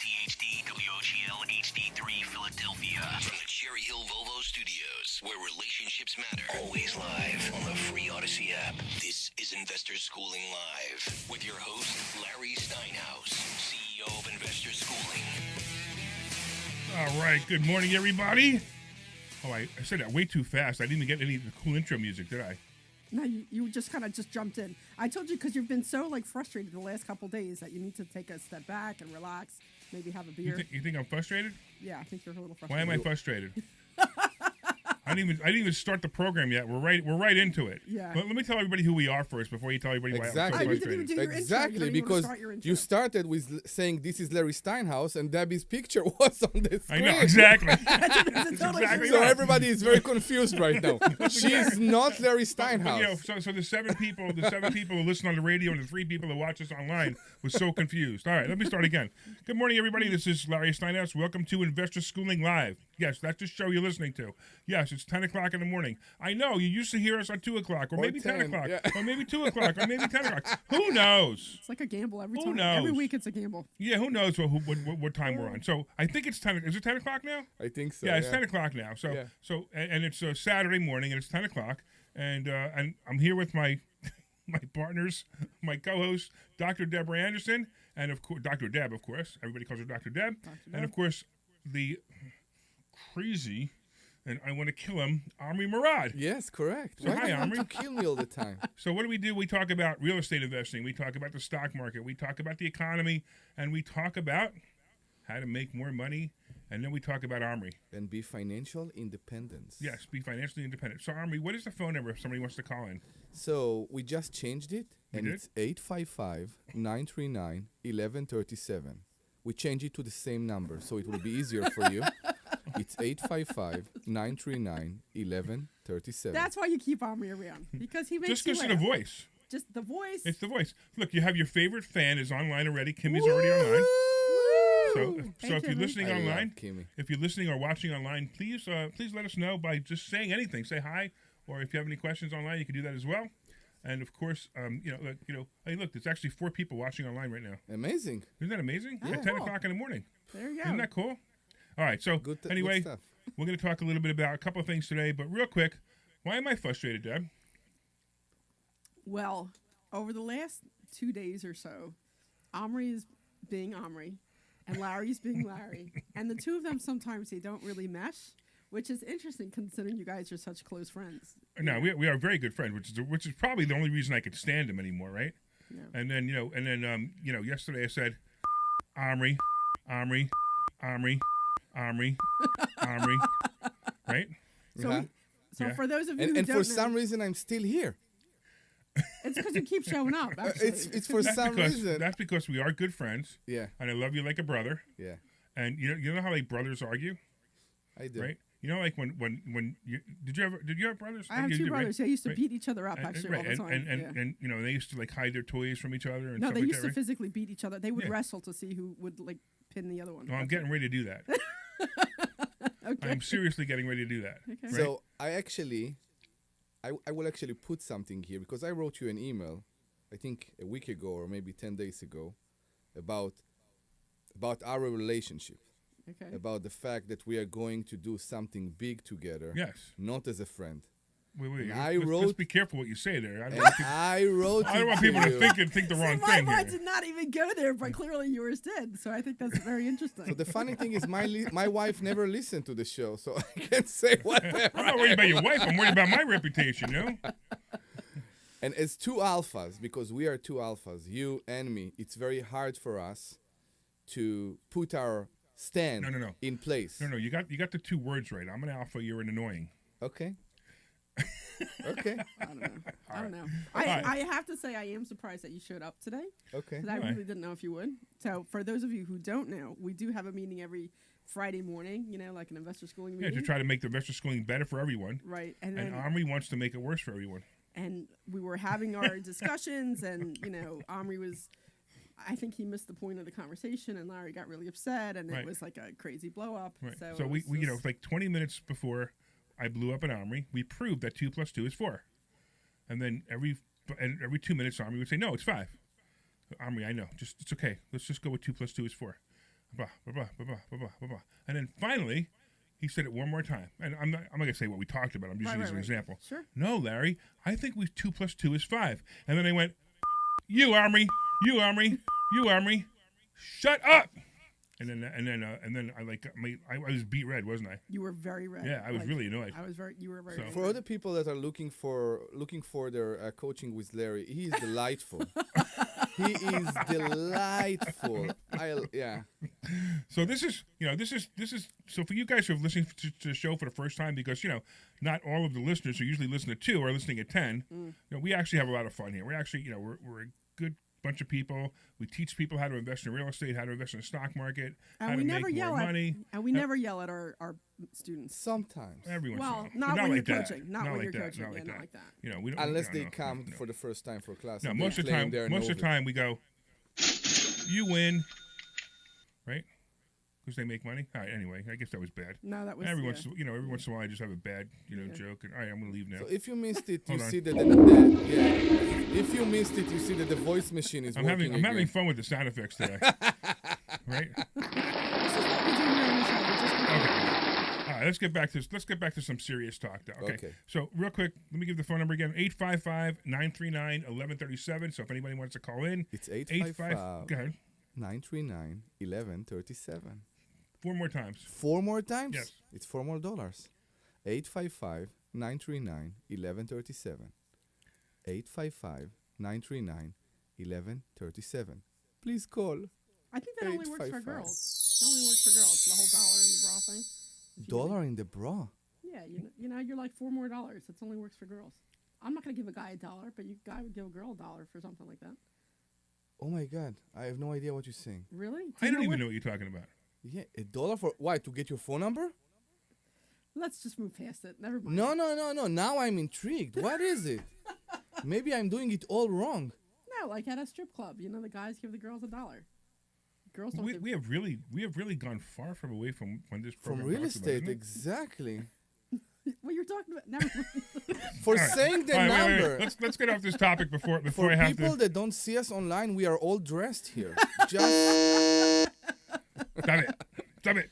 WPHT WOGL HD3 Philadelphia. From the Cherry Hill Volvo Studios, where relationships matter. Always live on the free Odyssey app. This is Investor Schooling Live with your host, Larry Steinhaus, CEO of Investor Schooling. All right, good morning, everybody. Oh, I said that way too fast. I didn't even get any of the cool intro music, did I? No, you just kind of jumped in. I told you because you've been so frustrated the last couple days that you need to take a step back and relax, maybe have a beer. You think I'm frustrated? Yeah, I think you're a little frustrated. Why am I frustrated? I didn't even start the program yet. We're right into it. Yeah. But let me tell everybody who we are first before you tell everybody why I'm so You didn't even frustrated. do your Exactly, intro. You because you started with saying this is Larry Steinhaus and Debbie's picture was on the I screen. know, exactly. That's exactly So right. everybody is very confused right now. She's not Larry Steinhaus. But, so the seven people who listen on the radio and the 3 people who watch us online was so confused. All right, let me start again. Good morning, everybody. This is Larry Steinhaus. Welcome to Investor Schooling Live. Yes, that's the show you're listening to. Yes, it's 10 o'clock in the morning. I know, you used to hear us at 2 o'clock, or maybe 10 o'clock, yeah. or maybe 2 o'clock, or maybe 10 o'clock. Who knows? It's like a gamble every Who time. knows? Every week it's a gamble. Yeah, who knows what time we're on. So I think it's 10. Is it 10 o'clock now? I think so. Yeah, it's 10 o'clock now. So Yeah. and it's Saturday morning, and it's 10 o'clock, and I'm here with my my partners, my co-host, Dr. Deborah Anderson, and of course Dr. Deb, of course. Everybody calls her Dr. Deb, and of course the crazy, and I want to kill him, Omri Morad. Yes, correct. So Why hi, do you want Omri. to kill me all the time? So what do? We talk about real estate investing. We talk about the stock market. We talk about the economy, and we talk about how to make more money. And then we talk about Omri. And be financial independence. Yes, be financially independent. So, Omri, what is the phone number if somebody wants to call in? So we just changed it, and did? it's 855-939-1137. We changed it to the same number, so it will be easier for you. It's 855-939-1137. That's why you keep Omri around, because he makes Just you listen to the laugh. voice. Just the voice. It's the voice. Look, you have your favorite fan is online already. Kimmy's already online. So Hey, if you're Kimmy. listening I love online, Kimmy. if you're listening or watching online, please let us know by just saying anything. Say hi, or if you have any questions online, you can do that as well. And of course, hey, look, there's actually 4 people watching online right now. Amazing. Isn't that amazing? Yeah. At 10 Cool. o'clock in the morning. There you go. Isn't that cool? All right. So Good anyway, stuff. we're going to talk a little bit about a couple of things today. But real quick, why am I frustrated, Deb? Well, over the last 2 days or so, Omri is being Omri, and Larry's being Larry. And the two of them, sometimes they don't really mesh, which is interesting considering you guys are such close friends. No, we are very good friends, which is probably the only reason I could stand him anymore, right? Yeah. And then yesterday I said, Omri, Omri, Omri, Omri, Omri, right? So, Yeah. so Yeah. for those of you And who for don't know, some reason, I'm still here. it's because you keep showing up. Actually. It's for some reason. That's because we are good friends, Yeah, and I love you like a brother. yeah, And you know how like brothers argue, I do. right? You know, like when you did you have brothers? I have You two did, right? brothers. They used to Right. beat each other up And- actually right, all the time. and Yeah. you know they used to like hide their toys from each other and No, stuff they like used that, to right? physically beat each other. They would Yeah. wrestle to see who would pin the other one. Well, I'm getting ready to do that. Okay. I'm seriously getting ready to do that. Okay. Right? So I will actually put something here because I wrote you an email, I think a week ago or maybe 10 days ago, about our relationship, Okay. about the fact that we are going to do something big together, Yes. not as a friend. Wait. And Let's, let's be careful what you say there. I don't, And want, people, I wrote I don't it want to people to you. think the wrong my thing mind here. did not even go there, but clearly yours did. So I think that's very interesting. So the funny thing is my wife never listened to the show, so I can't say whatever. I'm not worried about your wife. I'm worried about my reputation. You know. And as 2 alphas, because we are 2 alphas, you and me, it's very hard for us to put our stand No. in place. No. You got the 2 words right. I'm an alpha. You're an annoying. Okay. Okay. I don't know. right. I have to say I am surprised that you showed up today. Okay. 'Cause I All right. really didn't know if you would. So for those of you who don't know, we do have a meeting every Friday morning, like an investor schooling Yeah, meeting. to try to make the investor schooling better for everyone. Right. And And then Omri wants to make it worse for everyone. and we were having our discussions and, Omri was, I think he missed the point of the conversation and Larry got really upset and Right. it was like a crazy blow up. Right. So, So it we was just- like 20 minutes before I blew up at Omri, we proved that 2 + 2 is 4. And then every 2 minutes, Omri would say, no, it's 5. Omri, I know. It's okay. Let's just go with 2 + 2 is 4. blah, blah, blah, blah, blah, blah, blah, blah. And then finally, he said it one more time. And I'm not going to say what we talked about. I'm using it as an example. Sure. No, Larry, I think 2 + 2 is 5. And then they went, you, Omri, shut up. And then I was beat red, wasn't I? You were very red. Yeah, I was really annoyed. You were very So- red. For other people that are looking for their coaching with Larry, he is delightful. He is delightful. Yeah. So this is so for you guys who have listened to the show for the first time, because not all of the listeners who usually listen to 2 are listening at 10. We actually have a lot of fun here. We're actually we're a good bunch of people. We teach people how to invest in real estate, how to invest in the stock market, how to make more money. And we never yell at our students. Sometimes. Every once in a Well, while. not But when you're like that. coaching. Not when you're coaching. Not Yeah, like not that. like that. We don't, Unless they no, come no. for the first time for class. No, and most they of the claim time, they're most of the novice. time we go, you win, right? Because they make money. All right. Anyway, I guess that was bad. No, that was Every yeah. once in a while, I just have a bad, joke. And all right, I'm gonna leave now. So if you missed it, you Hold on. see that if you missed it, you see that the voice machine is I'm working having again. fun with the sound effects today. Right? This is what we do here on the show. We just Okay. All right, let's get back to some serious talk now. Okay. So real quick, let me give the phone number again: 855-939-1137. So if anybody wants to call in, It's 855. Go ahead. 939-1137. 4 more times. 4 more times? Yes. It's $4 more. 855-939-1137. 855-939-1137. Please call. I think that only works for 855. girls. It only works for girls. The whole dollar in the bra thing. If you Dollar in the bra. Yeah, you're like $4 more. It only works for girls. I'm not gonna give a guy $1, but guy would give a girl $1 for something like that. Oh my God. I have no idea what you're saying. Really? Do I you don't even what- know what you're talking about. Yeah, $1 for why? To get your phone number? Let's just move past it. Never mind. No. Now I'm intrigued. What is it? Maybe I'm doing it all wrong. No, like at a strip club, the guys give the girls $1. Girls don't give. We have really gone far from away from when this From program real talks about, estate, isn't it? exactly. What you're talking about? Never mind. For All right. saying the All right, wait. number. Let's get off this topic before For I have people to. that don't see us online, we are all dressed here. Just Stop it.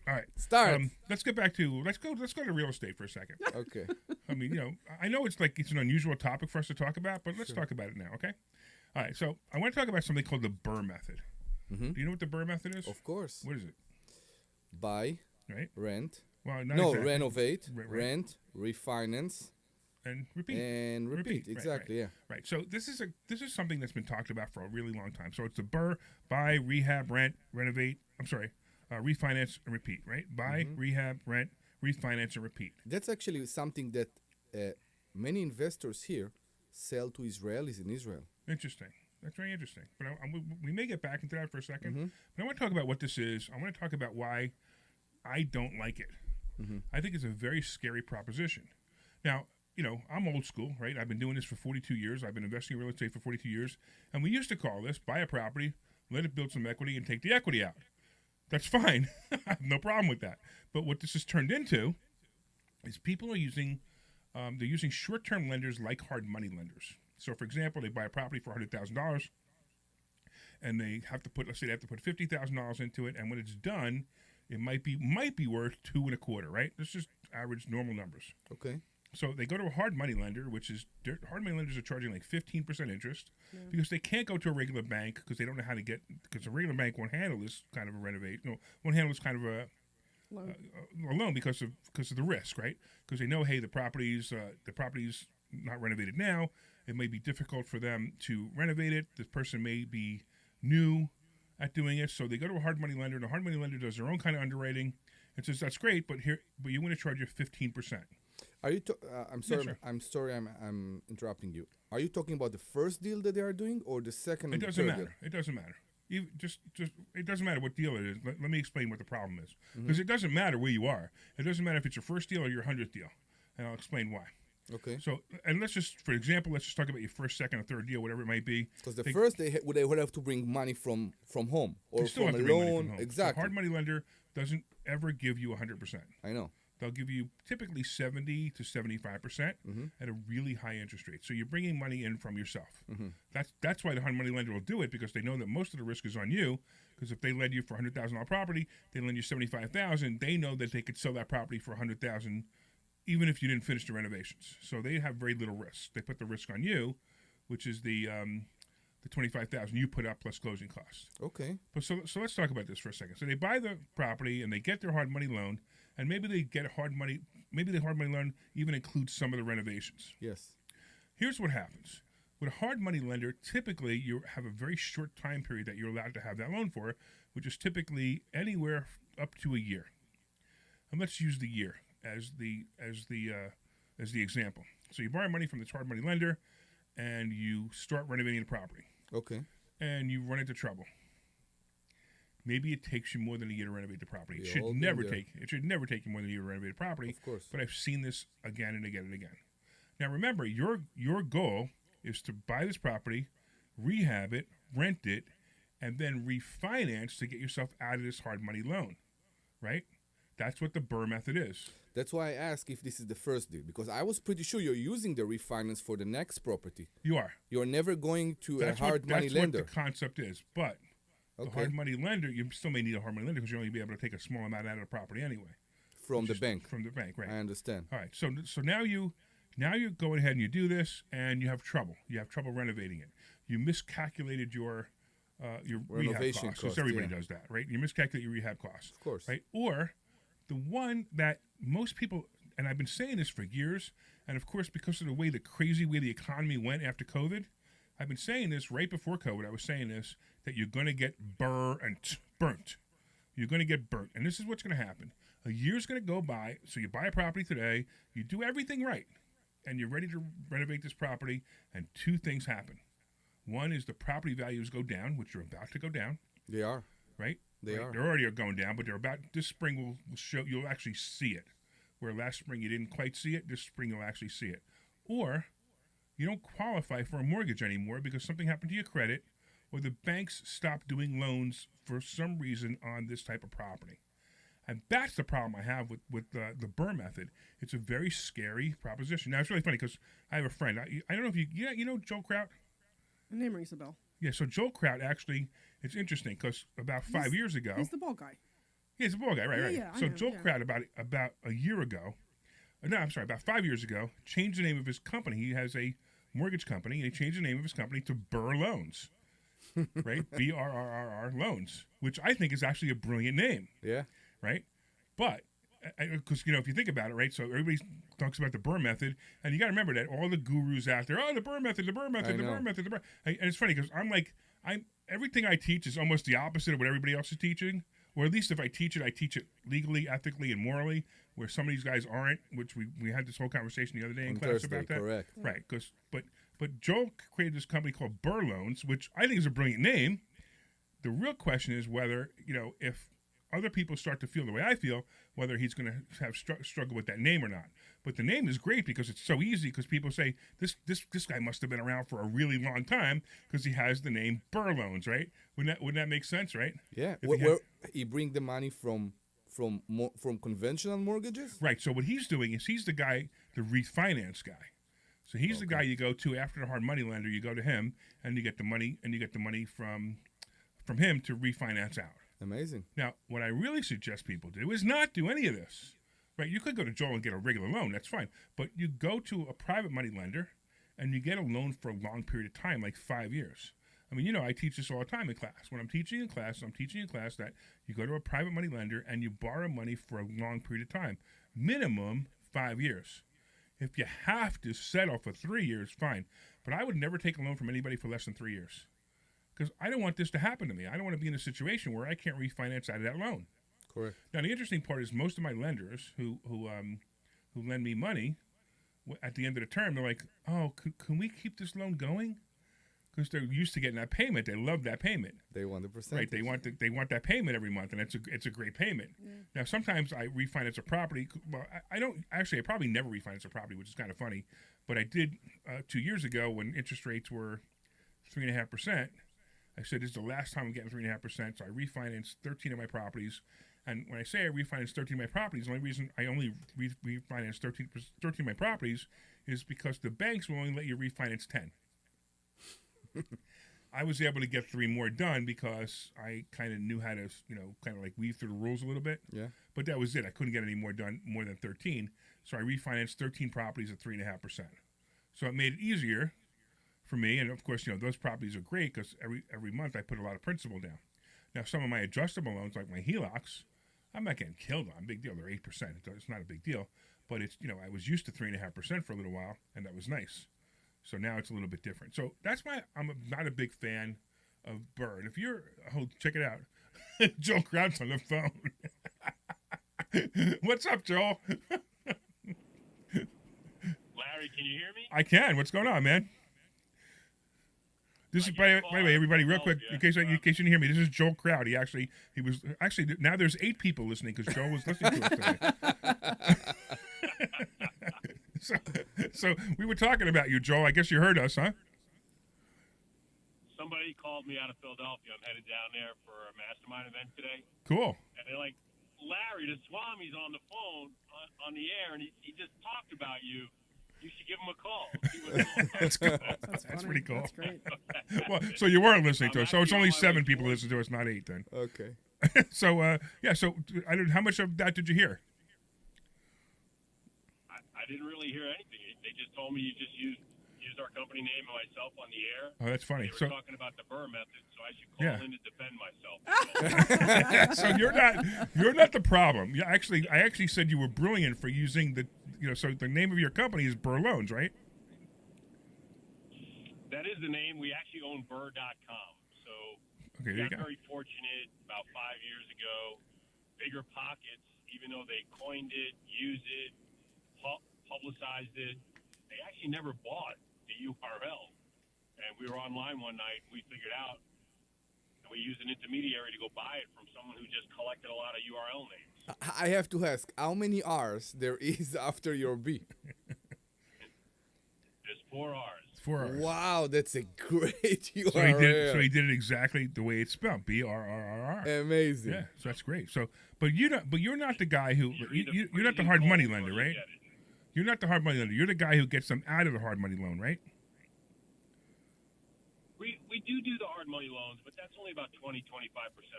All right. start. Let's go to real estate for a second. Okay. I mean, I know it's an unusual topic for us to talk about, but let's talk about it now, okay? All right. So I want to talk about something called the Burr method. Mhm. Do you know what the Burr method is? Of course. What is it? Buy, Right. rent. Well, not No, exactly. renovate, Right. rent, refinance, And repeat. and repeat. Right, Exactly. Yeah. Right. So this is something that's been talked about for a really long time. So it's the Burr: buy, rehab, rent, renovate. Refinance and repeat. Right. Buy, rehab, rent, refinance and repeat. That's actually something that many investors here sell to Israelis in Israel. Interesting. That's very interesting. But we may get back into that for a 2nd. Mm-hmm. But I want to talk about what this is. I want to talk about why I don't like it. Mm-hmm. I think it's a very scary proposition. Now, I'm old school, right? I've been doing this for 42 years. I've been investing in real estate for 42 years. And we used to call this buy a property, let it build some equity, and take the equity out. That's fine. I have no problem with that. But what this has turned into is people are using short-term lenders like hard money lenders. So, for example, they buy a property for $100,000, and they have to put $50,000 into it, and when it's done, it might be worth 2.25, right? That's just average normal numbers. Okay. So they go to a hard money lender, hard money lenders are charging like 15% interest because they can't go to a regular bank because they don't know how to because a regular bank won't handle this kind of a won't handle this kind of a loan because of the risk, right? Because they know, hey, the property's not renovated now. It may be difficult for them to renovate it. This person may be new at doing it, so they go to a hard money lender, and the hard money lender does their own kind of underwriting and says, "That's great, but you want to charge you 15%." Are you? I'm sorry. sure. I'm sorry. I'm interrupting you. Are you talking about the first deal that they are doing or the second? It and doesn't third matter. deal? It doesn't matter. It doesn't matter what deal it is. Let me explain what the problem is. Because it doesn't matter where you are. It doesn't matter if it's your first deal or your 100th deal. And I'll explain why. Okay. So, and for example, let's just talk about your first, second, or third deal, whatever it might be. Because the first they would have to bring money from home or You still from have a to bring money loan. from home. Exactly. The hard money lender doesn't ever give you 100%. I know. they'll give you typically 70 to 75% at a really high interest rate. So you're bringing money in from yourself. That's why the hard money lender will do it, because they know that most of the risk is on you. Because if they lend you for $100,000 property, they lend you $75,000. They know that they could sell that property for $100,000, even if you didn't finish the renovations. So they have very little risk. They put the risk on you, which is the $25,000 you put up plus closing costs. Okay. But so let's talk about this for a second. So they buy the property and they get their hard money loan, and maybe they get a hard money. Maybe the hard money loan even includes some of the renovations. Yes. Here's what happens. With a hard money lender, typically you have a very short time period that you're allowed to have that loan for, which is typically anywhere up to a year. And let's use the year as the example. So you borrow money from this hard money lender, and you start renovating the property. Okay. And you run into trouble. Maybe it takes you more than a year to renovate the property. It We should all never been there. take you more than a year to renovate a property. Of course. But I've seen this again and again and again. Now remember, your goal is to buy this property, rehab it, rent it, and then refinance to get yourself out of this hard money loan, right? That's what the BRRRR method is. That's why I asked if this is the first deal, because I was pretty sure you're using the refinance for the next property. You are. You're never going to That's a hard money lender. That's what the concept is. But the hard money lender, you still may need a hard money lender because you'll only be able to take a small amount out of the property anyway. From the bank. From the bank, right. I understand. All right. So now you go ahead and you do this, and you have trouble. You have trouble renovating it. You miscalculated your rehab Renovation costs. cost, Everybody yeah. does that, right? You miscalculate your rehab costs. Of course. Right? Or the one that most people, and I've been saying this for years, and of course because of the crazy way the economy went after COVID, I've been saying this right before COVID. I was saying this, that you're going to get burnt. You're going to get burnt. And this is what's going to happen. A year's going to go by, so you buy a property today, you do everything right, and you're ready to renovate this property, and two things happen. One is the property values go down, which are about to go down. They are. Right? They are. They're already going down, but they're about, this spring will show, you'll actually see it. Where last spring you didn't quite see it, this spring you'll actually see it. Or you don't qualify for a mortgage anymore because something happened to your credit, or the banks stopped doing loans for some reason on this type of property. And that's the problem I have with the BRRRR method. It's a very scary proposition. Now, it's really funny because I have a friend. I don't know if you know Joel Kraut? The name rings a bell. Yeah, so Joel Kraut actually, it's interesting because about 5 years ago. He's the ball guy. Yeah, he's a ball guy, right. Yeah, I so know, Joel yeah. Kraut about a year ago, about 5 years ago, changed the name of his company. He has a mortgage company, and he changed the name of his company to BRRRR Loans, right? BRRRR Loans, which I think is actually a brilliant name. Yeah. Right? But, because, if you think about it, right, so everybody talks about the BRRRR method, and you got to remember that all the gurus out there, the BRRRR method, the BRRRR method, the BRRRR method, the BRRRR. And it's funny because everything I teach is almost the opposite of what everybody else is teaching, or at least if I teach it legally, ethically, and morally, where some of these guys aren't, which we had this whole conversation the other day in On class Thursday, about that. correct. Right, but Joel created this company called BRRRR Loans, which I think is a brilliant name. The real question is whether, if other people start to feel the way I feel, whether he's going to have struggle with that name or not. But the name is great because it's so easy, because people say, this guy must have been around for a really long time because he has the name BRRRR Loans, right? Wouldn't that make sense, right? Yeah. If Where he bring the money from conventional mortgages? Right. So what he's doing is he's the guy, the refinance guy. So he's the guy you go to after the hard money lender. You go to him, and you get the money from him to refinance out. Amazing. Now, what I really suggest people do is not do any of this. Right? You could go to Joel and get a regular loan. That's fine. But you go to a private money lender, and you get a loan for a long period of time, like 5 years. I mean, I teach this all the time in class. When I'm teaching in class that you go to a private money lender and you borrow money for a long period of time, minimum 5 years. If you have to settle for 3 years, fine. But I would never take a loan from anybody for less than 3 years. Because I don't want this to happen to me. I don't want to be in a situation where I can't refinance out of that loan. Correct. Now, the interesting part is most of my lenders who lend me money, at the end of the term, they're like, oh, can we keep this loan going? Because they're used to getting that payment. They love that payment. They want the percentage. Right. They want that payment every month, and it's a great payment. Yeah. Now, sometimes I refinance a property. Well, I don't actually. I probably never refinance a property, which is kind of funny. But I did 2 years ago when interest rates were 3.5%. I said, this is the last time I'm getting 3.5%. So I refinanced 13 of my properties. And when I say I refinanced 13 of my properties, the only reason I only refinanced 13 of my properties is because the banks will only let you refinance 10. I was able to get 3 more done because I kind of knew how to, kind of like weave through the rules a little bit. Yeah. But that was it. I couldn't get any more done, more than 13. So I refinanced 13 properties at 3.5%. So it made it easier for me. And of course, those properties are great because every month I put a lot of principal down. Now, some of my adjustable loans, like my HELOCs, I'm not getting killed on. Big deal. They're 8%. It's not a big deal. But it's, I was used to 3.5% for a little while, and that was nice. So now it's a little bit different. So that's why I'm not a big fan of Burr. And if you're, check it out. Joel Kraut's on the phone. What's up, Joel? Larry, can you hear me? I can. What's going on, man? This is by the way, everybody, real quick, in case you didn't hear me, this is Joel Kraut. He was now there's 8 people listening because Joel was listening to us today. so we were talking about you, Joel. I guess you heard us, huh? Somebody called me out of Philadelphia. I'm headed down there for a mastermind event today. Cool. And they're like, Larry, the Swami's on the phone on the air, and he just talked about you. You should give him a call. That's cool. That's pretty cool. That's great. Well, so you weren't listening to us. So it's only 7 people listen to us, not 8 then. Okay. So how much of that did you hear? I didn't really hear anything. They just told me you just used our company name and myself on the air. Oh, that's funny. They were talking about the Burr method, so I should call in to defend myself. So you're not the problem. I actually said you were brilliant for using the so the name of your company is Burr Loans, right? That is the name. We actually own Burr.com. So okay, we got very fortunate about 5 years ago. Bigger Pockets, even though they coined it, used it, publicized it, they actually never bought the URL. And we were online one night, we figured out, and we used an intermediary to go buy it from someone who just collected a lot of URL names. I have to ask, how many R's there is after your B? There's 4 R's. 4 R's. Wow, that's a great URL. So he did it exactly the way it's spelled, BRRRR. Amazing. Yeah, so that's great. So, but you're not the guy who you're not the hard money lender, right? You're not the hard money lender. You're the guy who gets them out of the hard money loan, right? We do the hard money loans, but that's only about 20-25%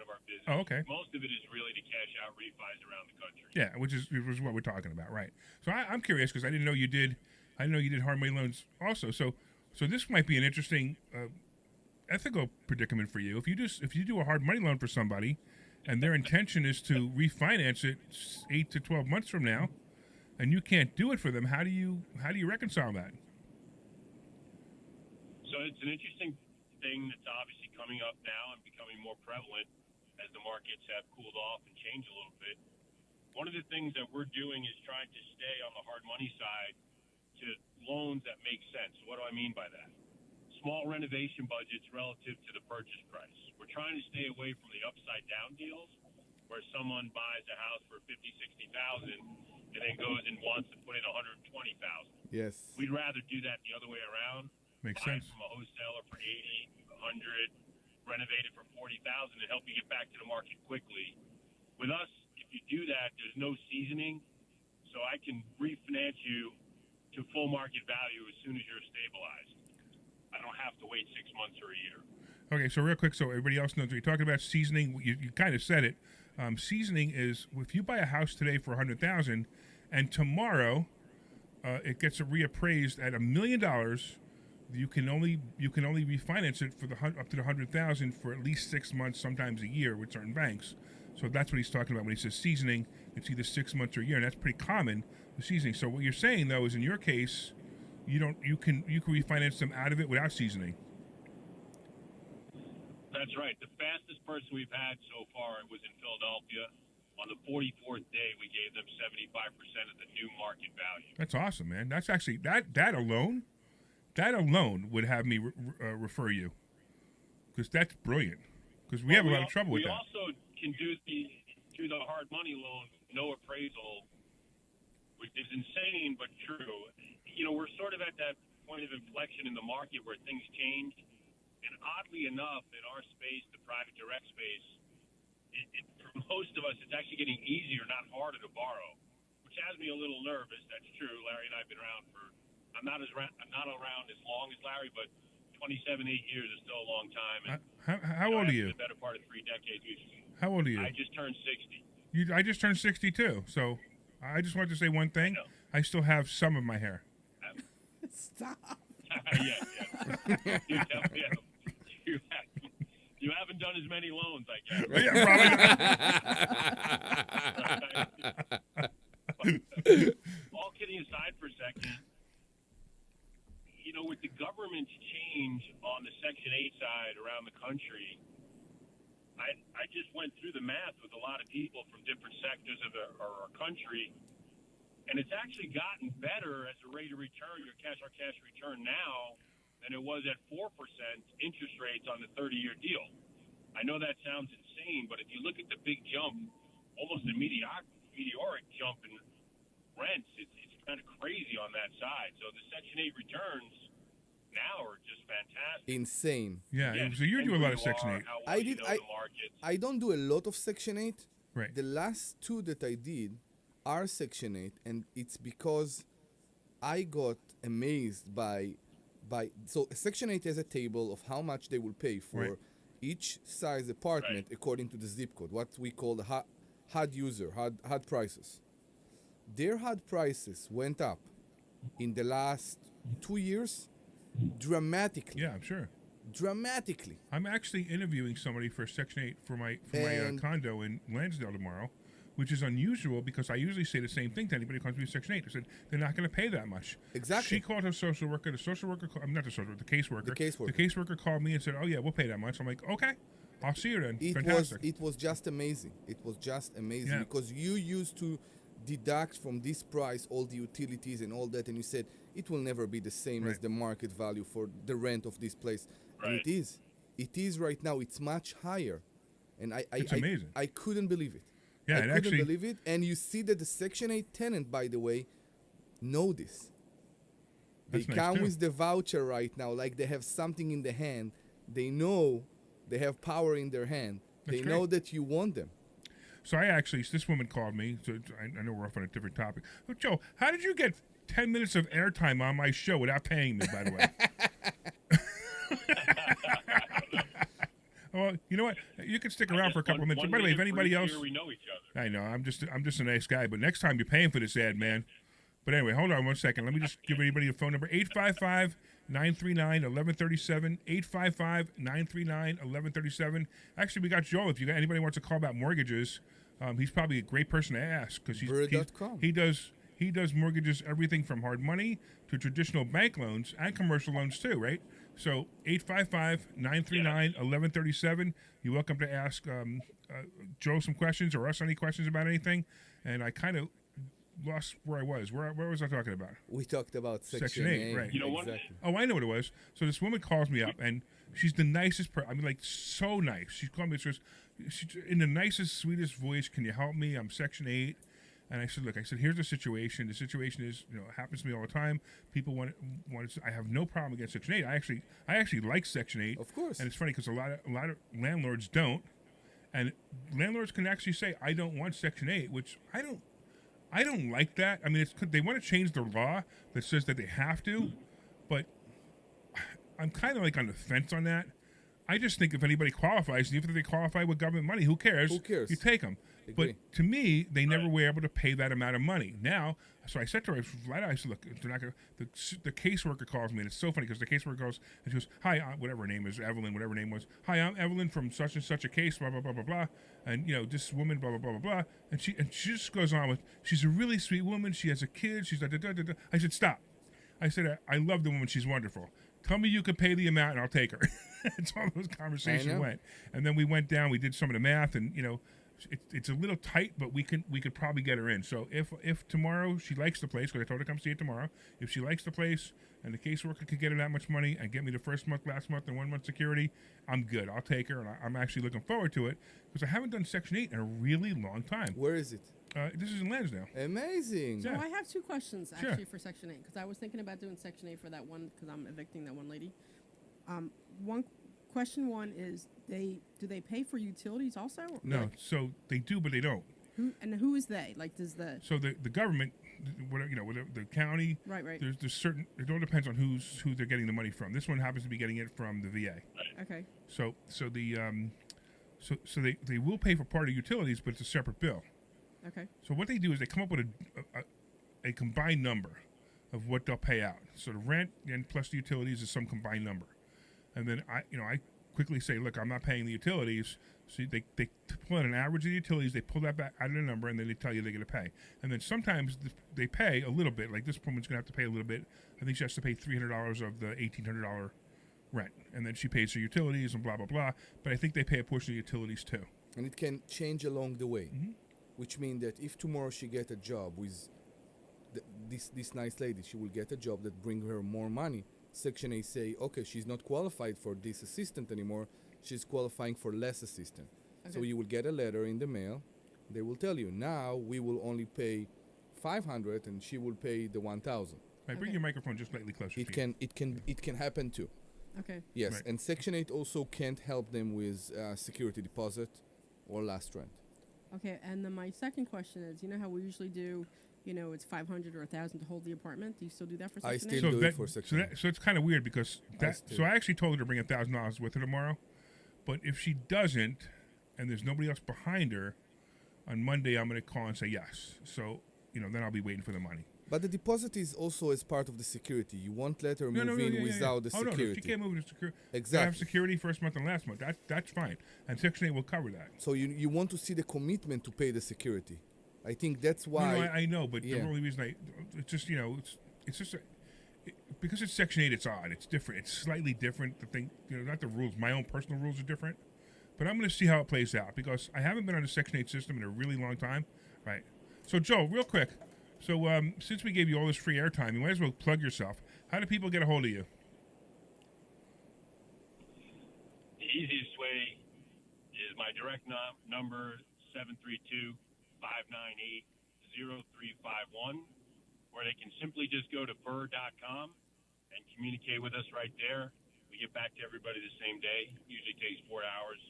of our business. Oh, okay. Most of it is really to cash out refis around the country. Yeah, which is what we're talking about, right? So I'm curious because I didn't know you did hard money loans also. So this might be an interesting ethical predicament for you. If you do a hard money loan for somebody, and their intention is to refinance it 8 to 12 months from now, and you can't do it for them, how do you reconcile that? So it's an interesting thing that's obviously coming up now and becoming more prevalent as the markets have cooled off and changed a little bit. One of the things that we're doing is trying to stay on the hard money side to loans that make sense. What do I mean by that? Small renovation budgets relative to the purchase price. We're trying to stay away from the upside down deals where someone buys a house for $50,000-$60,000 and then goes and wants to put in $120,000. Yes. We'd rather do that the other way around. Makes Buy sense. from a wholesaler for $80,000, $100,000, renovate it for $40,000 and help you get back to the market quickly. With us, if you do that, there's no seasoning, so I can refinance you to full market value as soon as you're stabilized. I don't have to wait 6 months or a year. Okay, so real quick, so everybody else knows, you're talking about seasoning. You kind of said it. Seasoning is if you buy a house today for $100,000, and tomorrow it gets reappraised at $1 million. You can only refinance it for up to the $100,000 for at least 6 months, sometimes a year, with certain banks. So that's what he's talking about when he says seasoning. It's either 6 months or a year, and that's pretty common. The seasoning. So what you're saying though is, in your case, you can refinance them out of it without seasoning. That's right. The fastest person we've had so far was in Philadelphia. On the 44th day, we gave them 75% of the new market value. That's awesome, man. That's actually that alone would have me refer you, because that's brilliant. Because we have a lot of trouble with that. We also can do the hard money loan, no appraisal, which is insane but true. We're sort of at that point of inflection in the market where things change. And oddly enough, in our space, the private direct space, for most of us, it's actually getting easier, not harder to borrow, which has me a little nervous. That's true. Larry and I have been around for, I'm not around as long as Larry, but 27, 8 years is still a long time. And, how old are you? The better part of 3 decades. How old are you? I just turned 60. I just turned 62, so I just wanted to say one thing. I still have some of my hair. Stop. Yeah. You haven't done as many loans, I guess. Yeah, probably. All kidding aside for a second, with the government's change on the Section 8 side around the country, I just went through the math with a lot of people from different sectors of our country, and it's actually gotten better as a rate of return, your cash on cash return now, than it was at 4% interest rates on the 30-year deal. I know that sounds insane, but if you look at the big jump, almost a meteoric jump in rents, it's kind of crazy on that side. So the Section 8 returns now are just fantastic. Insane. Yeah, so you do a lot of Section 8. I don't do a lot of Section 8. Right. The last two that I did are Section 8, and it's because I got amazed by so Section 8 has a table of how much they will pay for each size apartment according to the zip code, what we call the HUD prices. Their HUD prices went up in the last 2 years dramatically. Yeah, I'm sure. Dramatically. I'm actually interviewing somebody for Section 8 for my condo in Lansdale tomorrow, which is unusual because I usually say the same thing to anybody who comes to me Section 8. I said, they're not going to pay that much. Exactly. She called her social worker. The social worker, not the social worker, the caseworker. The caseworker called me and said, oh, yeah, we'll pay that much. I'm like, okay, I'll see you then. It was just amazing. It was just amazing because you used to deduct from this price all the utilities and all that, and you said it will never be the same as the market value for the rent of this place. And it is. It is right now. It's much higher. And it's amazing. I couldn't believe it. Yeah, I couldn't believe it. And you see that the Section 8 tenant, by the way, know this. They come with the voucher right now, like they have something in the hand. They know they have power in their hand. They know that you want them. So this woman called me. So I know we're off on a different topic. But Joe, how did you get 10 minutes of airtime on my show without paying me, by the way? Well, you know what? You can stick around for a couple of minutes. By the way, if anybody else, we know each other. I know. I'm just a nice guy. But next time you're paying for this ad, man. But anyway, hold on 1 second. Let me just give anybody a phone number: 855-939-1137. 855-939-1137. Actually, we got Joel. If anybody wants to call about mortgages, he's probably a great person to ask because he does mortgages, everything from hard money to traditional bank loans and commercial loans too, right? So 855-939-1137. You're welcome to ask Joe some questions or us any questions about anything. And I kind of lost where I was. Where was I talking about? We talked about Section 8, right? You know what? Exactly. Oh, I know what it was. So this woman calls me up, and she's the nicest person. I mean, like, so nice. She called me. She's in the nicest, sweetest voice. Can you help me? I'm Section 8. And I said, look, here's the situation. The situation is, it happens to me all the time. People want I have no problem against Section 8. I actually like Section 8. Of course. And it's funny because a lot of landlords don't. And landlords can actually say, I don't want Section 8, which I don't like that. I mean, they want to change the law that says that they have to, but I'm kind of like on the fence on that. I just think if anybody qualifies, and even if they qualify with government money, who cares? Who cares? You take them. Agree. But to me, they never were able to pay that amount of money. Now, so I said to her, I said, look, they're not going to. The caseworker calls me, and it's so funny because the caseworker goes and she goes, hi, whatever her name is, Evelyn, whatever her name was. Hi, I'm Evelyn from such and such a case, blah, blah, blah, blah, blah. And, this woman, blah, blah, blah, blah, blah. And she just goes on with, she's a really sweet woman. She has a kid. She's da, da, da, da, da. I said, stop. I said, I love the woman. She's wonderful. Tell me you can pay the amount, and I'll take her. That's how those conversations went. And then we went down. We did some of the math, and, it's a little tight, but we could probably get her in. So if tomorrow she likes the place, because I told her to come see it tomorrow, if she likes the place and the caseworker could get her that much money and get me the first month, last month, and 1 month security, I'm good. I'll take her, and I'm actually looking forward to it because I haven't done Section 8 in a really long time. Where is it? This is in Lansdale. Amazing. So I have two questions Sure. actually for Section 8 because I was thinking about doing Section 8 for that one because I'm evicting that one lady. One question one is do they pay for utilities also? No, Like, so they do, but they don't. who is they? Like, does the So the government, whatever, whatever the county, right? There's certain. It all depends on who they're getting the money from. This one happens to be getting it from the VA. Okay. So they will pay for part of utilities, but it's a separate bill. Okay. So what they do is they come up with a combined number of what they'll pay out. So the rent and plus the utilities is some combined number, and then I quickly say, look, I'm not paying the utilities. So they pull out an average of the utilities, they pull that back out of the number, and then they tell you they're going to pay. And then sometimes they pay a little bit. Like this woman's going to have to pay a little bit. I think she has to pay $300 of the $1,800 rent, and then she pays her utilities and blah blah blah. But I think they pay a portion of the utilities too. And it can change along the way, which means that if tomorrow she get a job with this nice lady, she will get a job that bring her more money. Section 8 say, okay, she's not qualified for this assistant anymore. She's qualifying for less assistant. Okay. So you will get a letter in the mail. They will tell you, now we will only pay $500 and she will pay the $1,000. Right, bring Okay. your microphone just slightly closer. It to you. can happen too. Okay. Yes, Right. and Section 8 also can't help them with security deposit or last rent. Okay. And then my second question is, you know how we usually do, it's 500 or 1,000 to hold the apartment. Do you still do that for I Section still 8? do it for Section 8. So it's kind of weird because still- so I actually told her to bring $1,000 with her tomorrow, but if she doesn't and there's nobody else behind her, on Monday I'm going to call and say yes. So then I'll be waiting for the money. But the deposit is also as part of the security. You won't let her move in without the Oh no, security. she can't move to security. Exactly. Have security first month and last month. That's fine, and Section 8 will cover that. So you want to see the commitment to pay the security. I think that's why. No, I know, but Yeah. the only reason it's just it's just because it's Section 8, it's odd. It's different. It's slightly different. The thing, not the rules. My own personal rules are different, but I'm going to see how it plays out because I haven't been on a Section 8 system in a really long time. Right. So Joe, real quick. So since we gave you all this free airtime, you might as well plug yourself. How do people get a hold of you? The easiest way is my direct number, 732-598-0351, where they can simply just go to burr.com and communicate with us right there. We get back to everybody the same day. Usually takes 4 hours.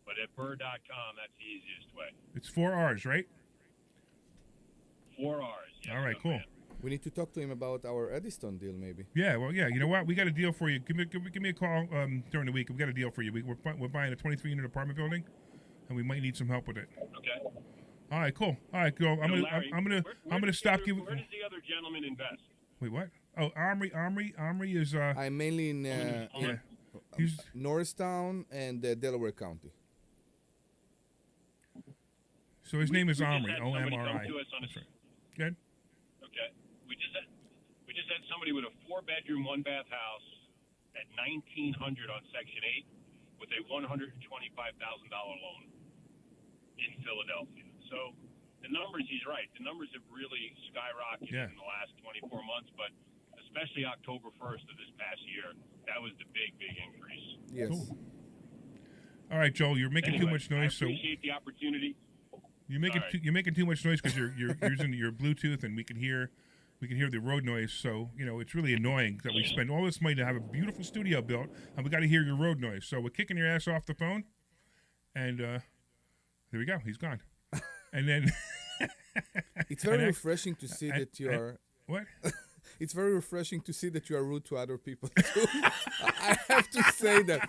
But at burr.com, that's the easiest way. It's 4 R's, right? 4 R's. Yes, All right, young cool. man. We need to talk to him about our Eddystone deal, maybe. Yeah, well, yeah. You know what? We got a deal for you. Give me a call during the week. We got a deal for you. We're buying a 23-unit apartment building, and we might need some help with it. Okay. All right, cool. All right, go. I'm Larry, gonna does stop the you. other- Where does the other gentleman invest? Wait, what? Oh, Omri is I'm mainly in yeah. He's Norristown and Delaware County. so his name is we just Omri. had somebody OMRI. come to us on a- That's right. Good. Okay. We just had somebody with a 4-bedroom, 1-bath house at $1,900 on Section 8 with a $125,000 loan in Philadelphia. So the numbers, he's right. The numbers have really skyrocketed Yeah. in the last 24 months, but especially October 1st of this past year, that was the big increase. Yes. Cool. All right, Joel, you're making too Anyway, much noise. I So appreciate the opportunity. you're making All right. you're making too much noise because you're using your Bluetooth, and we can hear the road noise. So it's really annoying that we spend all this money to have a beautiful studio built, and we got to hear your road noise. So we're kicking your ass off the phone, and there we go. He's gone. And then It's very And I- refreshing to see that you are. what? It's very refreshing to see that you are rude to other people too. I have to say that.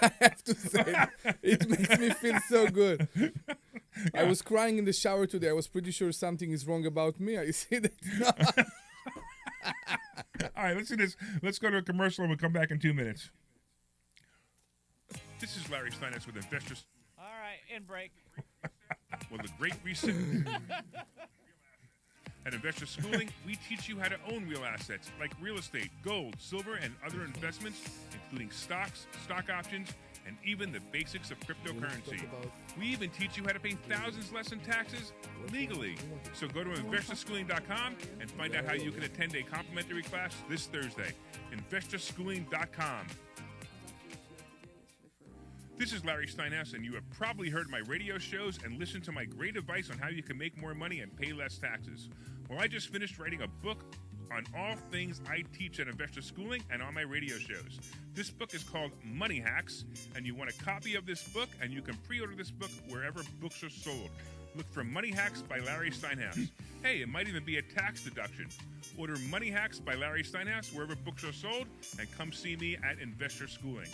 I have to say that. It makes me feel so good. I was crying in the shower today. I was pretty sure something is wrong about me. I see that. All right, let's do this. Let's go to a commercial, and we'll come back in 2 minutes. This is Larry Steinitz with Investors. All right, in break. Well, the Great Reset. At Investor Schooling, we teach you how to own real assets like real estate, gold, silver, and other investments, including stocks, stock options, and even the basics of cryptocurrency. We even teach you how to pay thousands less in taxes legally. So go to investorschooling.com and find out how you can attend a complimentary class this Thursday. investorschooling.com. This is Larry Steinhaus, and you have probably heard my radio shows and listened to my great advice on how you can make more money and pay less taxes. Well, I just finished writing a book on all things I teach at Investor Schooling and on my radio shows. This book is called Money Hacks, and you want a copy of this book, and you can pre-order this book wherever books are sold. Look for Money Hacks by Larry Steinhaus. Hey, it might even be a tax deduction. Order Money Hacks by Larry Steinhaus wherever books are sold, and come see me at Investor Schooling.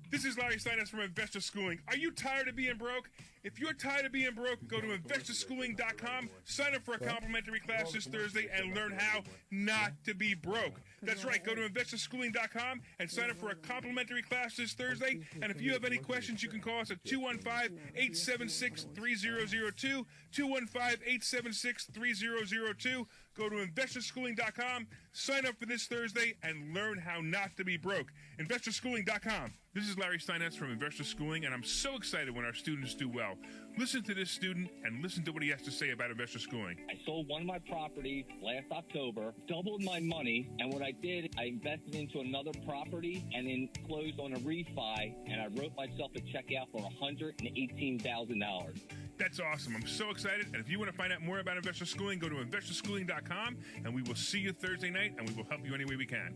This is Larry Steinhaus from Investor Schooling. Are you tired of being broke? If you're tired of being broke, go to investorschooling.com, sign up for a complimentary class this Thursday, and learn how not to be broke. That's right. Go to investorschooling.com and sign up for a complimentary class this Thursday. And if you have any questions, you can call us at 215-876-3002, 215-876-3002. Go to investorschooling.com, sign up for this Thursday, and learn how not to be broke. Investorschooling.com. This is Larry Steinhaus from Investor Schooling, and I'm so excited when our students do well. Listen to this student and listen to what he has to say about Investor Schooling. I sold one of my properties last October, doubled my money, and what I did, I invested into another property and then closed on a refi, and I wrote myself a check out for $118,000. That's awesome. I'm so excited. And if you want to find out more about Investor Schooling, go to investorschooling.com, and we will see you Thursday night, and we will help you any way we can.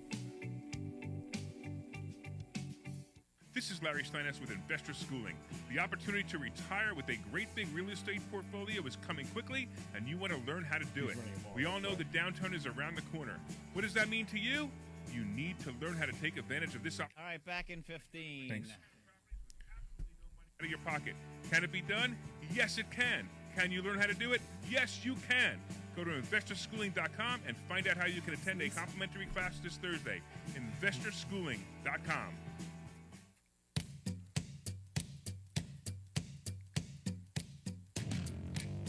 This is Larry Steinhaus with Investor Schooling. The opportunity to retire with a great big real estate portfolio is coming quickly, and you want to learn how to do it. We all know the downturn is around the corner. What does that mean to you? You need to learn how to take advantage of this opportunity. All right, back in 15. Thanks. Out of your pocket. Can it be done? Yes, it can. Can you learn how to do it? Yes, you can. Go to investorschooling.com and find out how you can attend a complimentary class this Thursday. Investorschooling.com.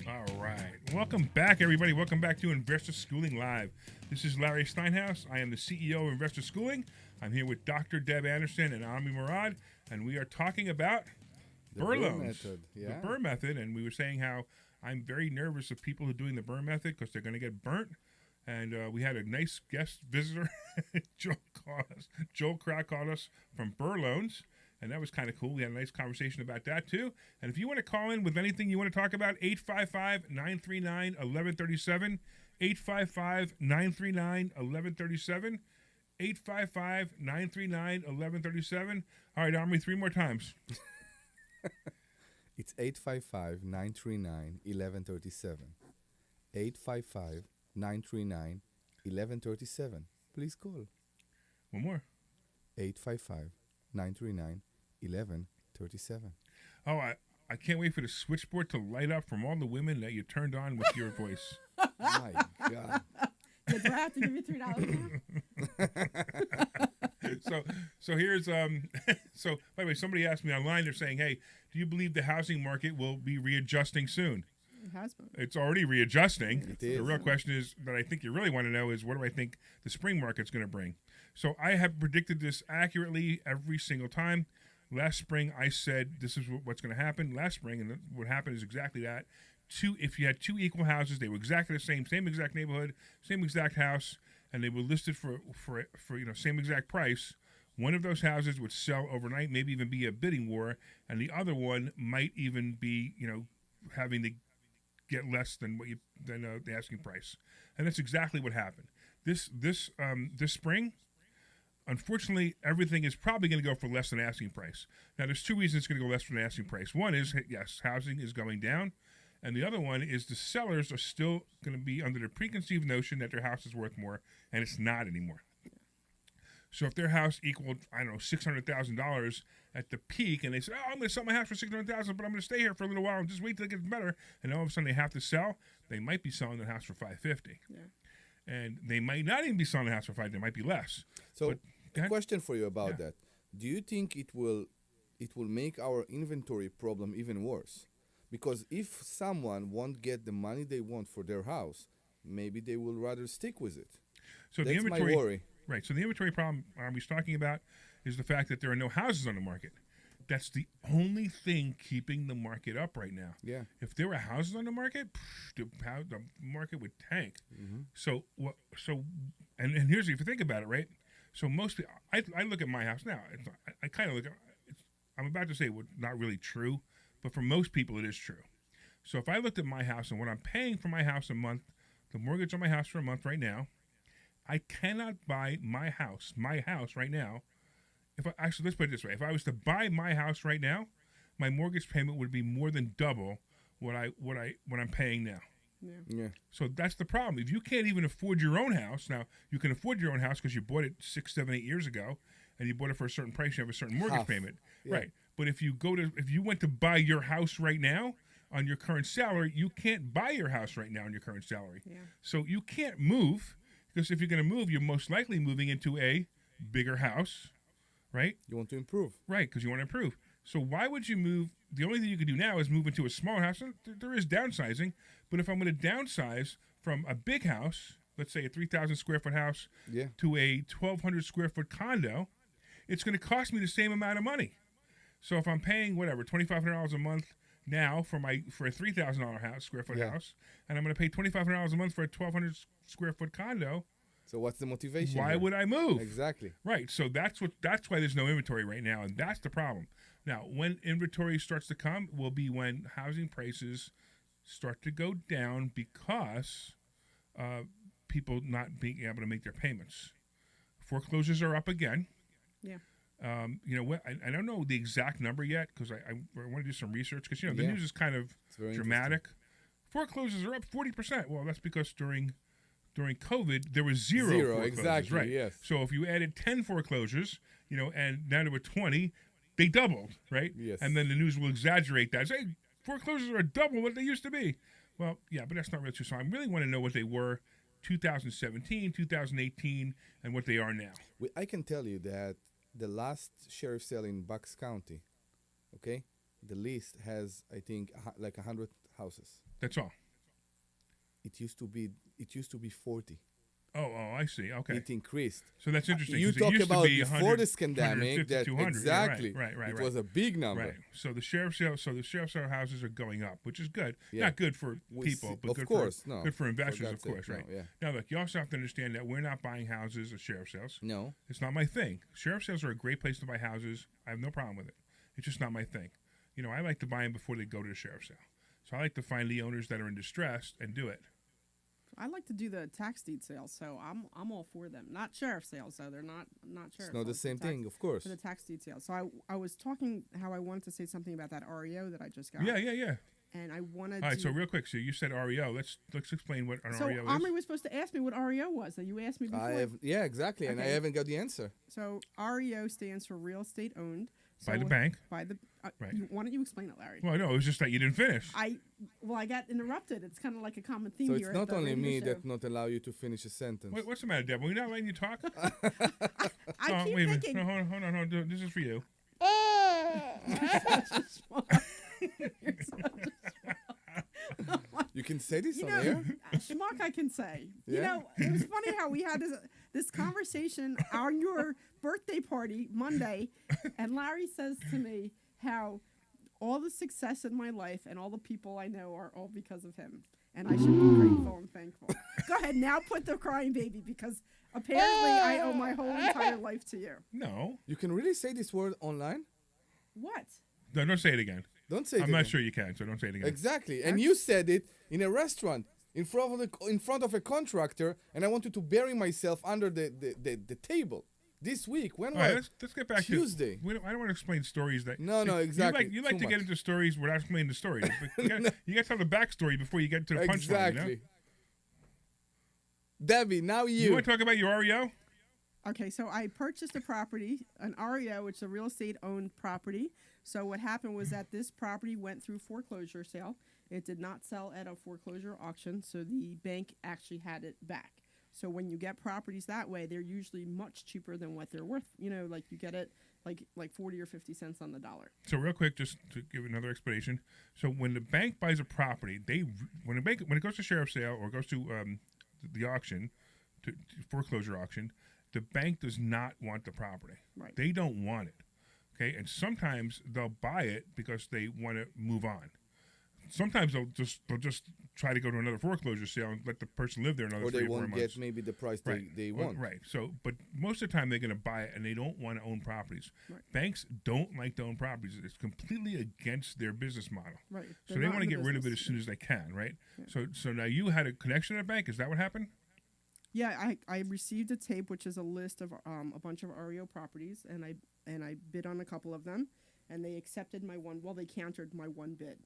All right. Welcome back, everybody. Welcome back to Investor Schooling Live. This is Larry Steinhaus. I am the CEO of Investor Schooling. I'm here with Dr. Deb Anderson and Omri Morad, and we are talking about Burr loans. The Burr method, and we were saying how I'm very nervous of people who are doing the Burr method because they're going to get burnt. And we had a nice guest visitor, Joel Kraut called us from Burr Loans, and that was kind of cool. We had a nice conversation about that too. And if you want to call in with anything you want to talk about, 855-939-1137, 855-939-1137, 855-939-1137. All right, Omri, 3 more times. It's 855-939-1137. 855-939-1137. Please call. One more. 855-939-1137. Oh, I can't wait for the switchboard to light up from all the women that you turned on with your voice. My God. Do I have to give you $3 more? So here's so by the way, somebody asked me online, they're saying, hey, do you believe the housing market will be readjusting soon? It has been. It's already readjusting. It is. The real question is that I think you really want to know is what do I think the spring market's going to bring? So I have predicted this accurately every single time. Last spring I said this is what's going to happen last spring, and what happened is exactly that. If you had 2 equal houses, they were exactly the same exact neighborhood, same exact house, and they were listed for same exact price. One of those houses would sell overnight, maybe even be a bidding war, and the other one might even be, having to get less than the asking price. And that's exactly what happened. This spring, unfortunately, everything is probably going to go for less than asking price. Now, there's 2 reasons it's going to go less than asking price. One is, yes, housing is going down. And the other one is the sellers are still going to be under the preconceived notion that their house is worth more, and it's not anymore. So if their house equaled, $600,000 at the peak, and they say, I'm going to sell my house for $600,000, but I'm going to stay here for a little while and just wait till it gets better, and all of a sudden they have to sell, they might be selling the house for $550,000. Yeah. And they might not even be selling the house for $500,000, they might be less. So, a question for you about that. Do you think it will make our inventory problem even worse? Because if someone won't get the money they want for their house, maybe they will rather stick with it. So that's the inventory, my worry. Right. So the inventory problem I was talking about is the fact that there are no houses on the market. That's the only thing keeping the market up right now. Yeah. If there were houses on the market, the market would tank. Mm-hmm. And here's if you think about it, right? So most people, I look at my house now. I kind of look at. I'm about to say what's not really true, but for most people it is true. So if I looked at my house and what I'm paying for my house a month the mortgage on my house for a month right now. I cannot buy my house right now. Actually, let's put it this way: if I was to buy my house right now, my mortgage payment would be more than double what I'm paying now. Yeah. So that's the problem. If you can't even afford your own house, now you can afford your own house because you bought it 6, 7, 8 years ago, and you bought it for a certain price. You have a certain mortgage Half. payment, Yeah. right? But if you went to buy your house right now on your current salary, you can't buy your house right now on your current salary. Yeah. So you can't move because if you're going to move, you're most likely moving into a bigger house, right? You want to improve. Right, because you want to improve. So why would you move? The only thing you could do now is move into a smaller house. And there is downsizing, but if I'm going to downsize from a big house, let's say a 3,000 square foot house, Yeah. to a 1,200 square foot condo, it's going to cost me the same amount of money. So if I'm paying whatever $2,500 a month now for a $3,000 square foot Yeah. house, and I'm going to pay $2,500 a month for a 1,200 square foot condo, So what's the motivation? why here? would I move? Exactly. Right. So that's why there's no inventory right now, and that's the problem. Now, when inventory starts to come will be when housing prices start to go down because people not being able to make their payments. Foreclosures are up again. Yeah. I don't know the exact number yet because I want to do some research because the Yeah. news is kind of It's very dramatic. Foreclosures are up 40%. Well, that's because during COVID there was zero foreclosures, exactly, right? yes. So if you added 10 foreclosures, and now there were 20, they doubled, right? Yes. And then the news will exaggerate that. Say foreclosures are double what they used to be. Well, yeah, but that's not really true. So I really want to know what they were 2017, 2018, and what they are now. I can tell you that the last sheriff sale in Bucks County, okay, the list has, I think, like 100 houses. That's all. It used to be 40. Oh, I see. Okay. It increased. So that's interesting. You 'cause it talk used to about be before 100, this pandemic 150, that 200. exactly. Yeah, right. It was a big number. Right. So the sheriff's sale houses are going up, which is good. Yeah. Not good for people, but of good course, for no. good for investors, For of God's course, sake, right? no, yeah. Now, look, you also have to understand that we're not buying houses at sheriff sales. No. It's not my thing. Sheriff sales are a great place to buy houses. I have no problem with it. It's just not my thing. I like to buy them before they go to the sheriff sale. So I like to find the owners that are in distress and do it. I like to do the tax deed sales, so I'm all for them. Not sheriff sales, though. They're not sheriff. It's not the sales, same tax- thing, of course. For the tax deed sales. So I was talking how I wanted to say something about that REO that I just got. Yeah. And I wanted All right. to. So real quick, so you said REO. Let's explain what an So REO is. Omri was supposed to ask me what REO was. That you asked me before. Yeah, exactly, and I Okay. haven't got the answer. So REO stands for real estate owned. By the So bank. By the. Right. Why don't you explain it, Larry? Well, no, it was just that you didn't finish. I got interrupted. It's kind of like a common theme So here. it's at not the only radio me show. that not allow you to finish a sentence. What's the matter, Deb? Are we not letting you talk? I keep wait a minute. thinking. No, hold on. This is for you. You can say this You on know, air? schmuck I can say. Yeah. It was funny how we had this conversation on your birthday party Monday, and Larry says to me how all the success in my life and all the people I know are all because of him. And I should be grateful and thankful. Go ahead, now put the crying baby, because apparently I owe my whole entire life to you. No. You can really say this word online? What? No, don't say it again. Don't say it I'm not again. sure you can, so don't say it again. Exactly. And you said it in a restaurant in front of a contractor, and I wanted to bury myself under the table. This week, when All right, was let's get back Tuesday. to. I don't want to explain stories that. No, exactly. You like Too to get much. into stories without explaining the story. You got to tell the backstory before you get to the punchline. Exactly. You know? Debbie, now You you. want to talk about your REO? Okay, so I purchased a property, an REO, which is a real estate owned property. So what happened was that this property went through foreclosure sale. It did not sell at a foreclosure auction, so the bank actually had it back. So when you get properties that way, they're usually much cheaper than what they're worth. Like you get it like 40 or 50 cents on the dollar. So real quick, just to give another explanation. So when the bank buys a property, when it goes to sheriff's sale or goes to the auction, to foreclosure auction, the bank does not want the property. Right. They don't want it. Okay, and sometimes they'll buy it because they want to move on. sometimes they'll just try to go to another foreclosure sale and let the person live there another Or 3 they or 4 won't months. get maybe the price Right. they Well, want. right. So, but most of the time they're going to buy it and they don't want to own properties. Right. Banks don't like to own properties. It's completely against their business model. Right. So They're they not want to in the get rid of it as business. soon as they can, right? Yeah. So now you had a connection at a bank. Is that what happened? Yeah, I received a tape, which is a list of a bunch of REO properties, and I bid on a couple of them, and they accepted my one. Well, they countered my one bid.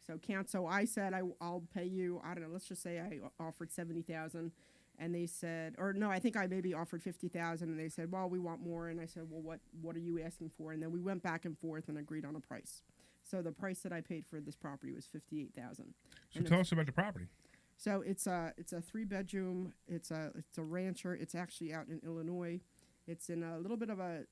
So I said I'll pay you. I don't know. Let's just say I offered 70,000, and they said, or no, I think I maybe offered 50,000, and they said, well, we want more, and I said, well, what are you asking for? And then we went back and forth and agreed on a price. So the price that I paid for this property was 58,000. So tell us about the property. So it's a 3-bedroom. It's a rancher. It's actually out in Illinois. It's in a little bit of a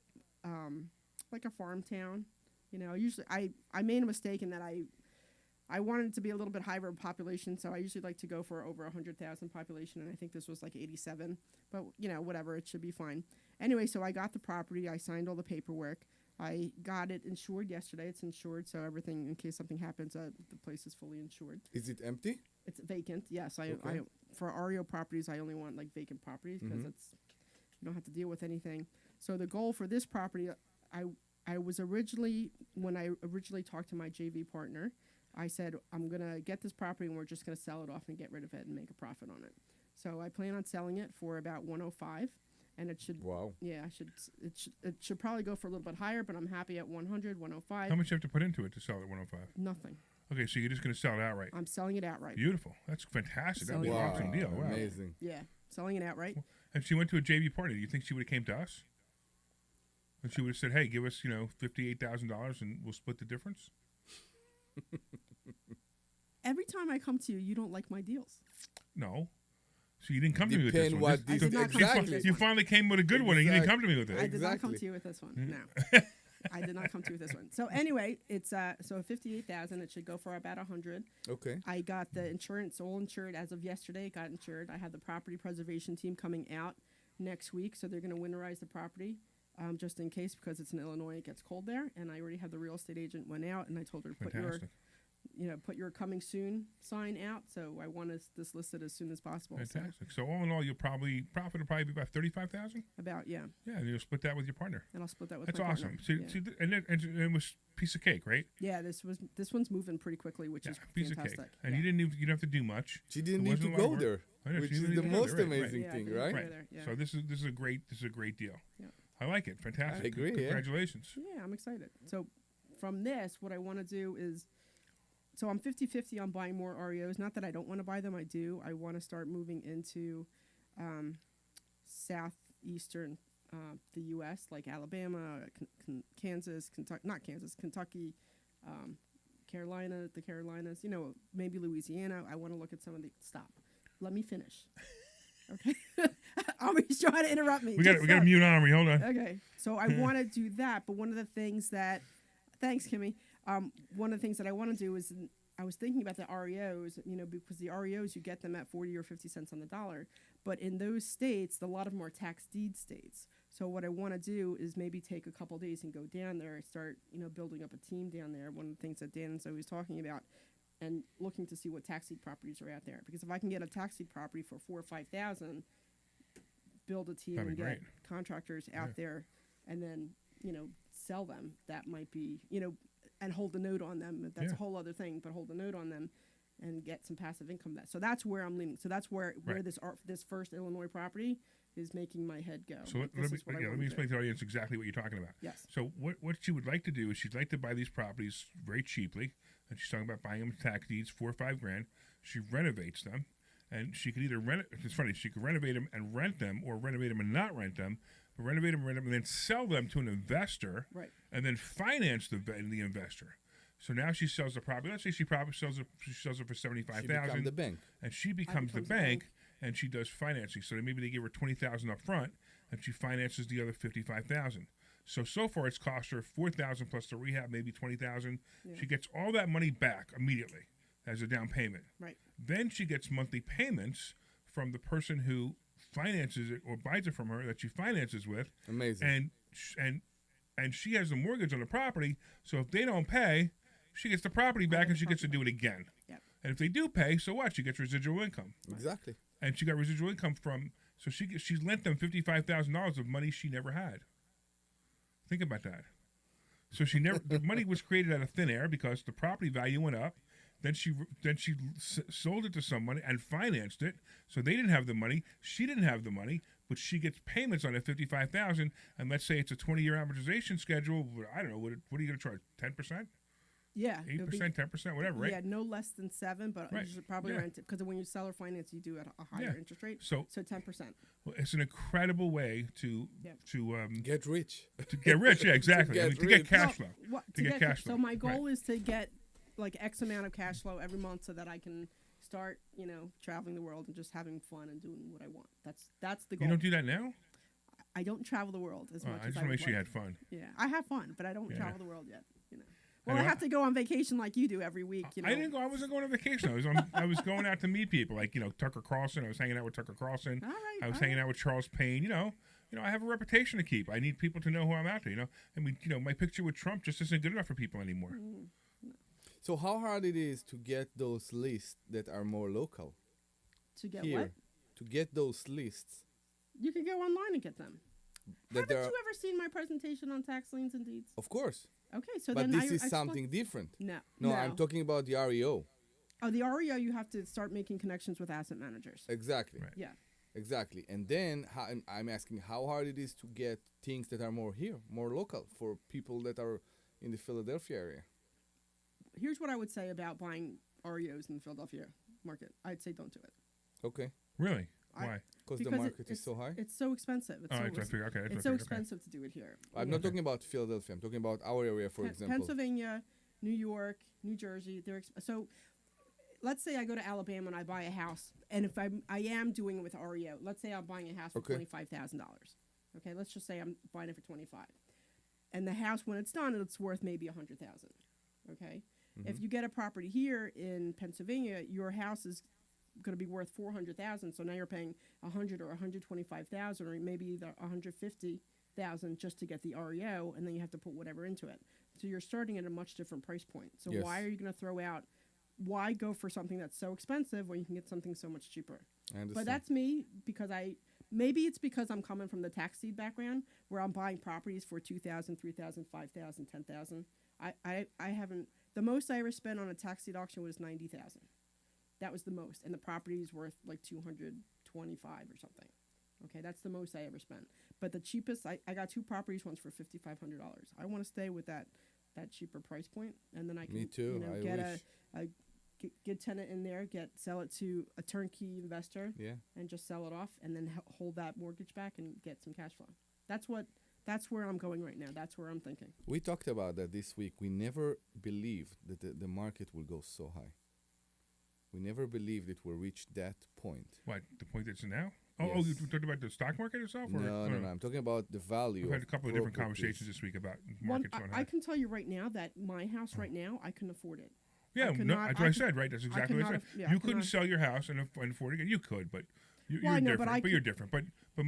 like a farm town. You know, usually I made a mistake in that I wanted it to be a little bit higher of population, so I usually like to go for over 100,000 population, and I think this was like 87. But you know, whatever, it should be fine. Anyway, so I got the property. I signed all the paperwork. I got it insured yesterday. It's insured, so everything, in case something happens, the place is fully insured. Is it empty? It's vacant. Yes, I Okay. for REO properties, I only want like vacant properties because it's you don't have to deal with anything. So the goal for this property, I was originally, when I originally talked to my JV partner, I said I'm gonna get this property and we're just gonna sell it off and get rid of it and make a profit on it. So I plan on selling it for about 105, and it should. Wow. Yeah, it should probably go for a little bit higher, but I'm happy at 100, 105. How much you have to put into it to sell it at 105? Nothing. Okay, so you're just going to sell it outright. I'm selling it outright. Beautiful. That's fantastic. That'd be an Selling it awesome deal. Wow. Amazing. Yeah, selling it outright. And she went to a JV partner. Do you think she would have came to us? And she would have said, "Hey, give us, $58,000 and we'll split the difference." Every time I come to you, you don't like my deals. No. So you didn't come to me with this Depend one. what I did not come to exactly. this You one. finally came with a good one, and you didn't come to me with I it. did not come Exactly. to you with this one. No, I did not come to you with this one. So anyway, it's so 58,000. It should go for about 100. Okay. I got the insurance all insured as of yesterday. It got insured. I have the property preservation team coming out next week, so they're going to winterize the property, just in case, because it's in Illinois. It gets cold there, and I already have the real estate agent went out, and I told her to Fantastic. put your coming soon sign out. So I want this listed as soon as possible. So Fantastic. So all in all, profit will probably be about 35,000. about yeah, Yeah, and you'll split that with your partner. and I'll split that with That's my awesome. partner. See, Yeah. see, and it was a piece of cake, right? Yeah, this one's moving pretty quickly, which Yeah, is piece fantastic. of cake. And yeah. you didn't have to do much. She didn't It need to wasn't a lot of go work. there, I know, which she is didn't the need to go most there, right, amazing Yeah, I thing, didn't right? go there, yeah. So this is a great deal. Yeah. I like it. Fantastic. I agree, yeah. Congratulations. Yeah, I'm excited. So from this, what I want to do is, so I'm 50-50 on buying more REOs. Not that I don't want to buy them, I do. I want to start moving into southeastern the U.S., like Alabama, Kansas, Kentucky, Carolina, the Carolinas, maybe Louisiana. I want to look at some of the, stop. Let me finish. Okay. Omri's trying to interrupt me. We got to mute Omri. Hold on. Okay, so I want to do that, but one of the things that, thanks, Kimmy. One of the things that I want to do is, I was thinking about the REOs, because the REOs you get them at 40 or 50 cents on the dollar, but in those states, a lot of them are tax deed states. So what I want to do is maybe take a couple days and go down there and start, building up a team down there. One of the things that Dan's always talking about, and looking to see what tax deed properties are out there. Because if I can get a tax deed property for $4,000 or $5,000, build a team That'd and be get great. contractors out there, and then sell them. That might be and hold the note on them. That's Yeah. a whole other thing. But hold the note on them and get some passive income. So that's where I'm leaning. So that's where Right. this first Illinois property is making my head go. So Like, let this me is what I let wanna me do. explain to the audience exactly what you're talking about. Yes. So what she would like to do is she'd like to buy these properties very cheaply, and she's talking about buying them tax deeds, $4 or $5 grand. She renovates them, and she could either it's funny, she could renovate them and rent them, or renovate them and not rent them, but renovate them, rent them, and then sell them to an investor, Right. and then finance the investor. So now she sells the property. Let's say she probably sells it for She become $75,000, the bank. and she becomes the bank, and she does financing. So maybe they give her $20,000 up front, and she finances the other $55,000. So far it's cost her $4,000 plus the rehab, maybe $20,000. Yeah. She gets all that money back immediately as a down payment. Right. Then she gets monthly payments from the person who finances it or buys it from her that she finances with, Amazing. and she has the mortgage on the property. So if they don't pay, she gets the property back and she gets to do it again. Yep. And if they do pay, so what? She gets residual income. Exactly. And she got residual income from, so she's lent them $55,000 of money she never had. Think about that. So the money was created out of thin air because the property value went up. Then she sold it to someone and financed it. So they didn't have the money. She didn't have the money, but she gets payments on it, $55,000. And let's say it's a 20-year amortization schedule. I don't know. What are you going to charge? 10%? Yeah. 8%, 10%, whatever, right? Yeah, no less than 7, but Right. you should probably Yeah. rent it because when you sell or finance, you do at a higher Yeah. interest rate. So 10%. well, it's an incredible way to Yep. Get rich. to get rich. Yeah, exactly. get to get rich. cash flow. Well, To get cash flow. So my Right. goal is to get like X amount of cash flow every month so that I can start, traveling the world and just having fun and doing what I want. That's the goal. You don't do that now? I don't travel the world as Oh, much I as just I want to would make sure you like. had fun. Yeah, I have fun, but I don't Yeah. travel the world yet. I Well, I know. have to go on vacation like you do every week. I didn't go. I wasn't going on vacation. I was going out to meet people, like Tucker Carlson. I was hanging out with Tucker Carlson. All right. I was all hanging right. out with Charles Payne. I have a reputation to keep. I need people to know who I'm out there. And my picture with Trump just isn't good enough for people anymore. So how hard it is to get those lists that are more local To get here? what? To get those lists You can go online and get them. that Haven't there are, you ever seen my presentation on tax liens and deeds? of course. Okay, so But then this I is explain- something different. No. No, I'm talking about the REO. Oh, the REO, you have to start making connections with asset managers. Exactly. Right. Yeah. Exactly. And then I'm asking how hard it is to get things that are more here, more local for people that are in the Philadelphia area. Here's what I would say about buying REOs in the Philadelphia market. I'd say don't do it. Okay. Really? I- Why? Because the Because market is so high. It's so expensive. It's Oh, so, that's what I ex- figured. Okay, that's it's what I so figured. Okay. expensive to do it here. I'm not talking about Philadelphia. I'm talking about our area, for example. Pennsylvania, New York, New Jersey. So let's say I go to Alabama and I buy a house, and if I am doing it with REO, let's say I'm buying a house for Okay. $25,000. Okay, let's just say I'm buying it for 25, and the house when it's done, it's worth maybe 100,000. Okay, if you get a property here in Pennsylvania, your house is going to be worth 400,000. So now you're paying 100 or 125,000, or maybe either 150,000 just to get the REO, and then you have to put whatever into it. So you're starting at a much different price point. So Yes. why are you going to throw out? Why go for something that's so expensive when you can get something so much cheaper? I understand. But that's me because maybe it's because I'm coming from the tax deed background where I'm buying properties for 2,000, 3,000, 5,000, 10,000. I haven't. The most I ever spent on a tax deed auction was 90,000. That was the most, and the property is worth like 225 or something. Okay, that's the most I ever spent. But the cheapest, I got 2 properties once for $5,500. I want to stay with that cheaper price point, and then I can Me too, I get wish. a good tenant in there, sell it to a turnkey investor, Yeah. and just sell it off, and then hold that mortgage back and get some cash flow. That's where I'm going right now. That's where I'm thinking. We talked about that this week. We never believed that the market will go so high. We never believed it will reach that point. What, the point that's now? Oh, you Yes. talked about the stock market itself? Or, No. I'm talking about the value. We've had a couple of different properties. conversations this week about One, markets going I high. can tell you right now that my house right now, I couldn't afford it. Yeah, could no, not- that's I what I could- said, right? That's exactly what I cannot said. aff- yeah, I You couldn't cannot- sell your house and afford it. You could, but Well, you're I know, different. but You're different. But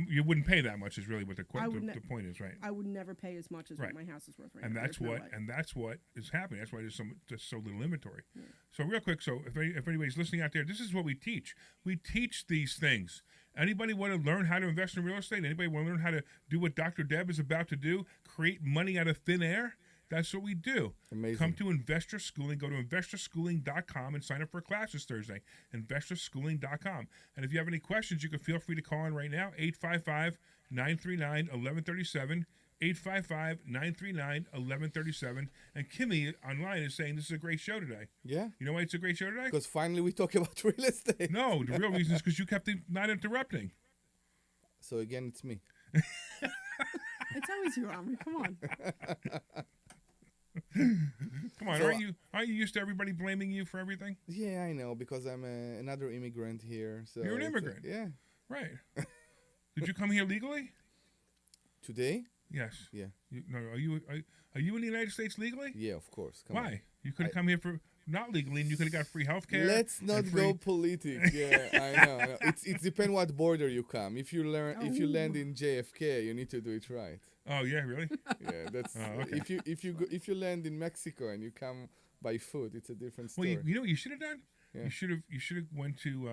you wouldn't pay that much. Is really what the the point is, right? I would never pay as much as Right. what my house is worth right And now. that's There's no what way. that's what is happening. That's why there's just so little inventory. So real quick, so if anybody's listening out there, this is what we teach. We teach these things. Anybody want to learn how to invest in real estate? Anybody want to learn how to do what Dr. Deb is about to do? Create money out of thin air? That's what we do. Amazing. Come to Investor Schooling. Go to investorschooling.com and sign up for classes Thursday. Investorschooling.com. And if you have any questions, you can feel free to call in right now, 855-939-1137. 855-939-1137. And Kimmy online is saying this is a great show today. Yeah. You know why it's a great show today? Because finally we talk about real estate. No, the real reason is because you kept not interrupting. So again, it's me. It's always you, Omri. Come on. Come on, So- aren't you used to everybody blaming you for everything? Yeah, I know, because I'm another immigrant here. So You're an it's, immigrant. yeah. Right. Did you come here legally? Today? Yes. Yeah. Are you in the United States legally? Yeah, of course. Come on. Why? You could have come here for not legally, and you could have got free health care. Let's not go politic. Yeah, I know. It depends what border you come. If you land in JFK, you need to do it right. Oh yeah, really? Yeah, that's Oh, okay. if you land in Mexico and you come buy food. It's a different Well, story. you know what you should have done? Yeah. You should have went to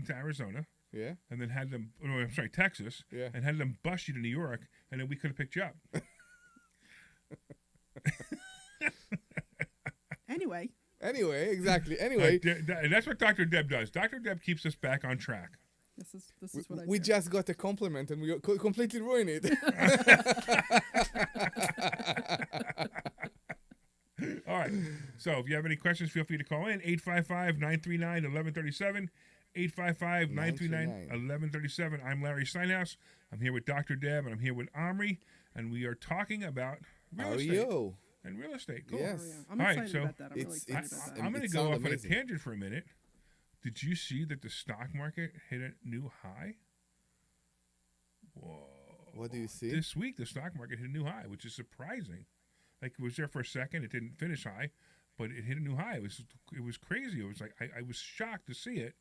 Arizona Yeah. and then had them. Oh, no, I'm sorry, Texas. Yeah. And had them bus you to New York, and then we could have picked you up. Anyway, Exactly. Anyway, And that's what Dr. Deb does. Dr. Deb keeps us back on track. this is what I we do. just got a compliment and we completely ruined it. All right. So if you have any questions, feel free to call in 855-939-1137. 855-939-1137. I'm Larry Steinhaus. I'm here with Dr. Deb, and I'm here with Omri, and we are talking about real estate. REO. And real estate. Cool. Yes. Oh, yeah. I'm All right, excited so about that. I'm really excited about that. I'm going to It go sounds off amazing. on a tangent for a minute. Did you see that the stock market hit a new high? Whoa. What do you see? This week, the stock market hit a new high, which is surprising. Like, it was there for a second. It didn't finish high, but it hit a new high. It was crazy. It was like, I was shocked to see it,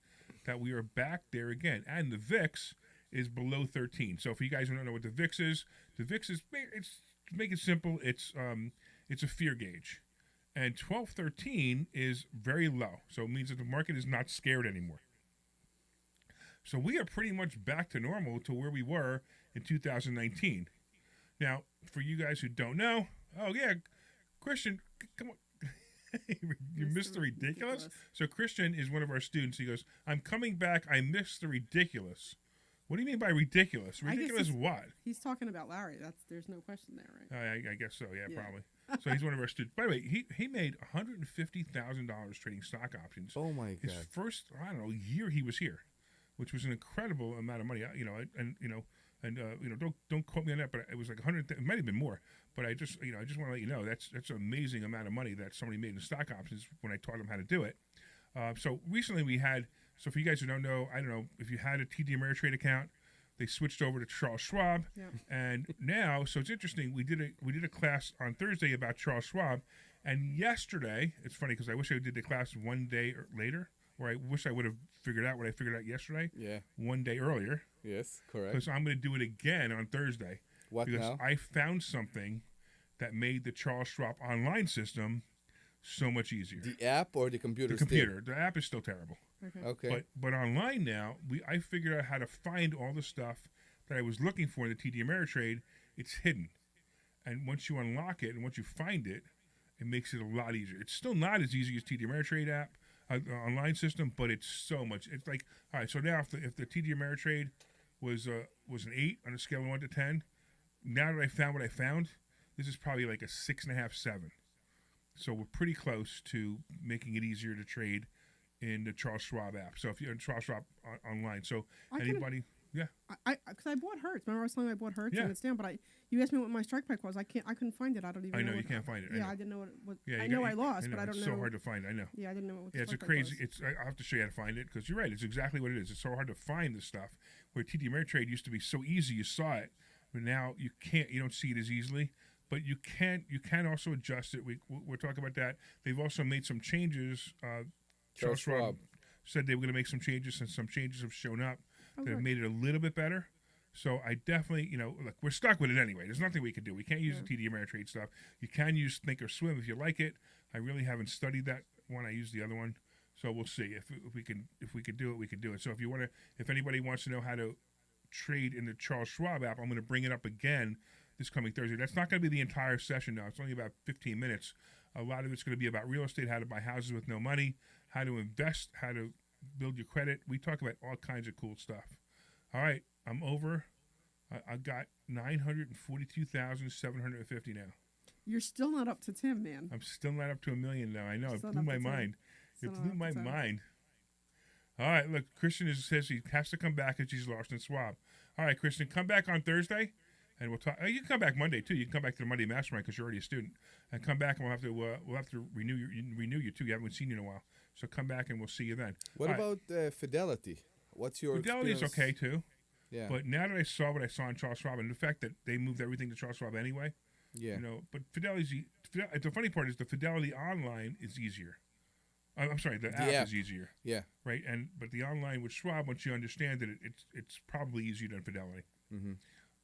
that we are back there again. And the VIX is below 13. So for you guys who don't know what the VIX is, it's, to make it simple, it's a fear gauge. And 1213 is very low. So it means that the market is not scared anymore. So we are pretty much back to normal to where we were in 2019. Now, for you guys who don't know, oh yeah, Christian, come on. You missed the ridiculous? So Christian is one of our students. He goes, I'm coming back. I missed the ridiculous. What do you mean by ridiculous? I guess Ridiculous what? He's talking about Larry. There's no question there, right? I guess so. Yeah, Yeah. probably. So he's one of our students. By the way, he made $150,000 trading stock options. Oh my His God. first, I don't know, year he was here, which was an incredible amount of money. Don't quote me on that, but it was like 100. It might have been more. But I just want to let you know that's an amazing amount of money that somebody made in stock options when I taught him how to do it. So recently we had. So for you guys who don't know, I don't know if you had a TD Ameritrade account, they switched over to Charles Schwab, Yeah. and now so it's interesting. We did a class on Thursday about Charles Schwab, and yesterday it's funny because I wish I did the class one day later, or I wish I would have figured out what I figured out yesterday. Yeah. One day earlier, Yes. Correct. because I'm going to do it again on Thursday. What Because now? I found something that made the Charles Schwab online system so much easier. The app or the computer? The computer. The app is still terrible. Okay. Still? Okay. But online now, I figured out how to find all the stuff that I was looking for in the TD Ameritrade. It's hidden. And once you unlock it and once you find it, it makes it a lot easier. It's still not as easy as TD Ameritrade app, online system, but it's so much. It's like, all right, so now if the TD Ameritrade was an 8 on a scale of 1 to 10, now that I found what I found, this is probably like a 6.5, 7. So we're pretty close to making it easier to trade in the Charles Schwab app. So if you're in Charles Schwab online, so I can- anybody, yeah, Because I bought Hertz. Remember I was telling you I bought Hertz Yeah. and it's down, but you asked me what my strike price was. I couldn't find it. I don't even. I know you what- can't find it. Yeah, I didn't know what it was. Yeah, I know I lost, but I don't it's know. so hard to find. I know. Yeah, I didn't know what. The Yeah, it's a strike price crazy. was. I'll have to show you how to find it because you're right. It's exactly what it is. It's so hard to find this stuff. Where TD Ameritrade used to be so easy, you saw it, but now you can't. You don't see it as easily. But you can also adjust it. We're talking about that. They've also made some changes. Charles Schwab said they were going to make some changes, and some changes have shown up that have good. made it a little bit better. So I definitely, look, we're stuck with it anyway. There's nothing we can do. We can't use the TD Ameritrade stuff. You can use Think or Swim if you like it. I really haven't studied that one. I use the other one. So we'll see if we can do it. We can do it. So if anybody wants to know how to trade in the Charles Schwab app, I'm going to bring it up again this coming Thursday. That's not going to be the entire session now. It's only about 15 minutes. A lot of it's going to be about real estate, how to buy houses with no money, how to invest, how to build your credit. We talk about all kinds of cool stuff. All right, I'm over. I got 942,750 now. You're still not up to Tim, man. I'm still not up to $1 million now. I know. It Still blew not my up to 10. mind. Still It not blew up my to 10. mind. All right, look, Christian says he has to come back because he's lost in Schwab. All right, Christian, come back on Thursday, and we'll talk. You can come back Monday too. You can come back to the Monday Mastermind because you're already a student, and come back and we'll have to renew you too. You haven't seen you in a while, so come back and we'll see you then. What All right. about Fidelity? What's your Fidelity is experience? okay too, Yeah. but now that I saw what I saw in Charles Schwab and the fact that they moved everything to Charles Schwab anyway, yeah. but the funny part is the Fidelity online is easier. I'm sorry, the app is easier. Yeah. Right, but the online with Schwab, once you understand it, it's probably easier than Fidelity. Mm-hmm.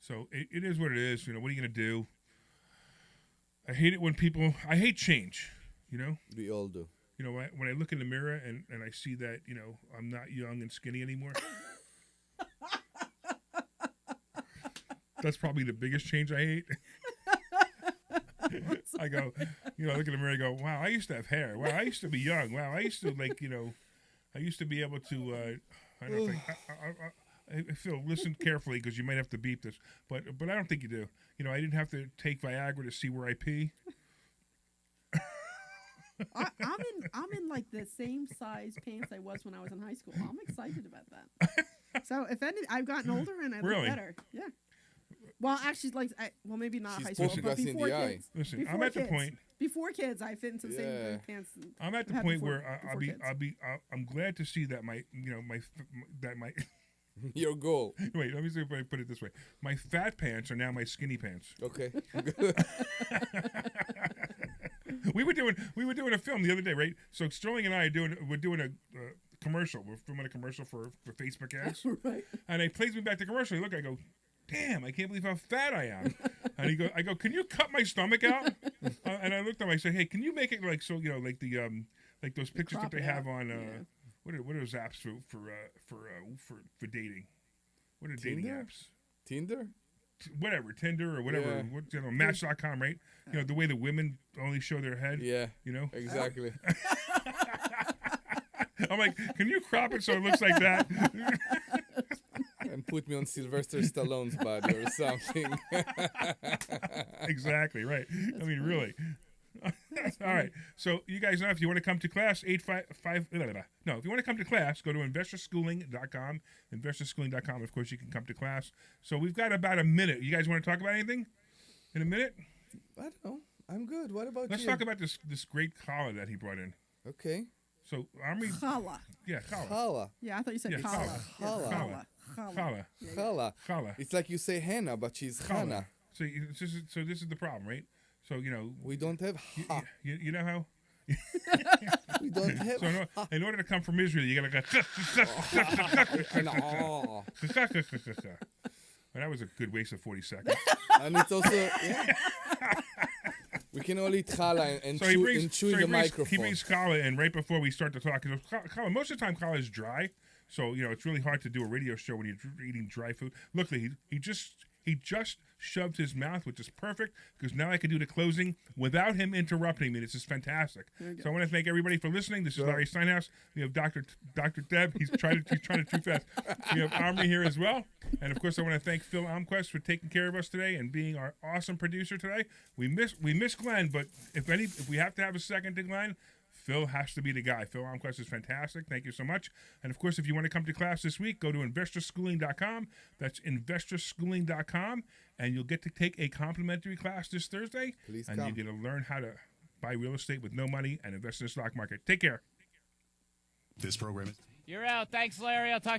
So it is what it is. What are you going to do? I hate it when I hate change. You know. We all do. You know, when I look in the mirror and I see that, you know, I'm not young and skinny anymore. That's probably the biggest change I hate. I go, you know, I look in the mirror and go, wow, I used to have hair. Wow, I used to be young. Wow, I used to, like, you know, I used to be able to, I don't think, I feel, listen carefully because you might have to beep this, but I don't think you do. You know, I didn't have to take Viagra to see where I pee. I'm in like the same size pants I was when I was in high school. I'm excited about that. So if any, I've gotten older and I look better. Yeah. Well, actually, like, maybe not high school, but before kids. Listen, I'm at the point. Before kids, I fit into the same pants. I'm at the point where I'm glad to see that my your goal. Wait, let me see if I put it this way. My fat pants are now my skinny pants. Okay. We were doing a film the other day, right? So Sterling and I we're doing a commercial. We're filming a commercial for Facebook ads. Right. And he plays me back the commercial. Look, I go, damn, I can't believe how fat I am. And I go, can you cut my stomach out? And I looked at him. I said, hey, can you make it like so? You know, like the like those pictures that they have on what are those apps for dating? What are dating apps? Tinder. Whatever, Tinder or whatever, Yeah. what, you know, Match.com, right? You know, the way the women only show their head. Yeah. You know? Exactly. I'm like, can you crop it so it looks like that? And put me on Sylvester Stallone's body or something. Exactly, right. I mean, really. All right. So you guys know if you want to come to class, if you want to come to class, go to investorschooling.com, investorschooling.com. Of course, you can come to class. So we've got about a minute. You guys want to talk about anything in a minute? I don't know. I'm good. What about Let's you? talk about this great challah that he brought in. Okay. So Omri, Challah. yeah, challah. Challah. Yeah, I thought you said Yeah, challah. challah. Challah. Challah. Yeah, Challah. Challah. It's like you say Hannah, but she's Hannah. So this is the problem, right? So, you know, We don't have ha. you know how? We don't have So in order to come from Israel, you gotta go. no. Well, that was a good waste of 40 seconds. And it's also we can only eat challah and chew the He microphone. brings challah in right before we start to talk. Challah, most of the time, challah is dry, so you know it's really hard to do a radio show when you're eating dry food. Look, he just shoved his mouth, which is perfect because now I can do the closing without him interrupting me. This is fantastic. So I want to thank everybody for listening. This is Larry Steinhaus. We have Dr. Deb. He's trying to too fast. We have Omri here as well, and of course I want to thank Phil Omquist for taking care of us today and being our awesome producer today. We miss Glenn, but if we have to have a second to Glenn, Phil has to be the guy. Phil Omquist is fantastic. Thank you so much. And, of course, if you want to come to class this week, go to investorschooling.com. That's investorschooling.com. And you'll get to take a complimentary class this Thursday. Please and come. you're going to learn how to buy real estate with no money and invest in the stock market. Take care. This program is... You're out. Thanks, Larry. I'll talk to you.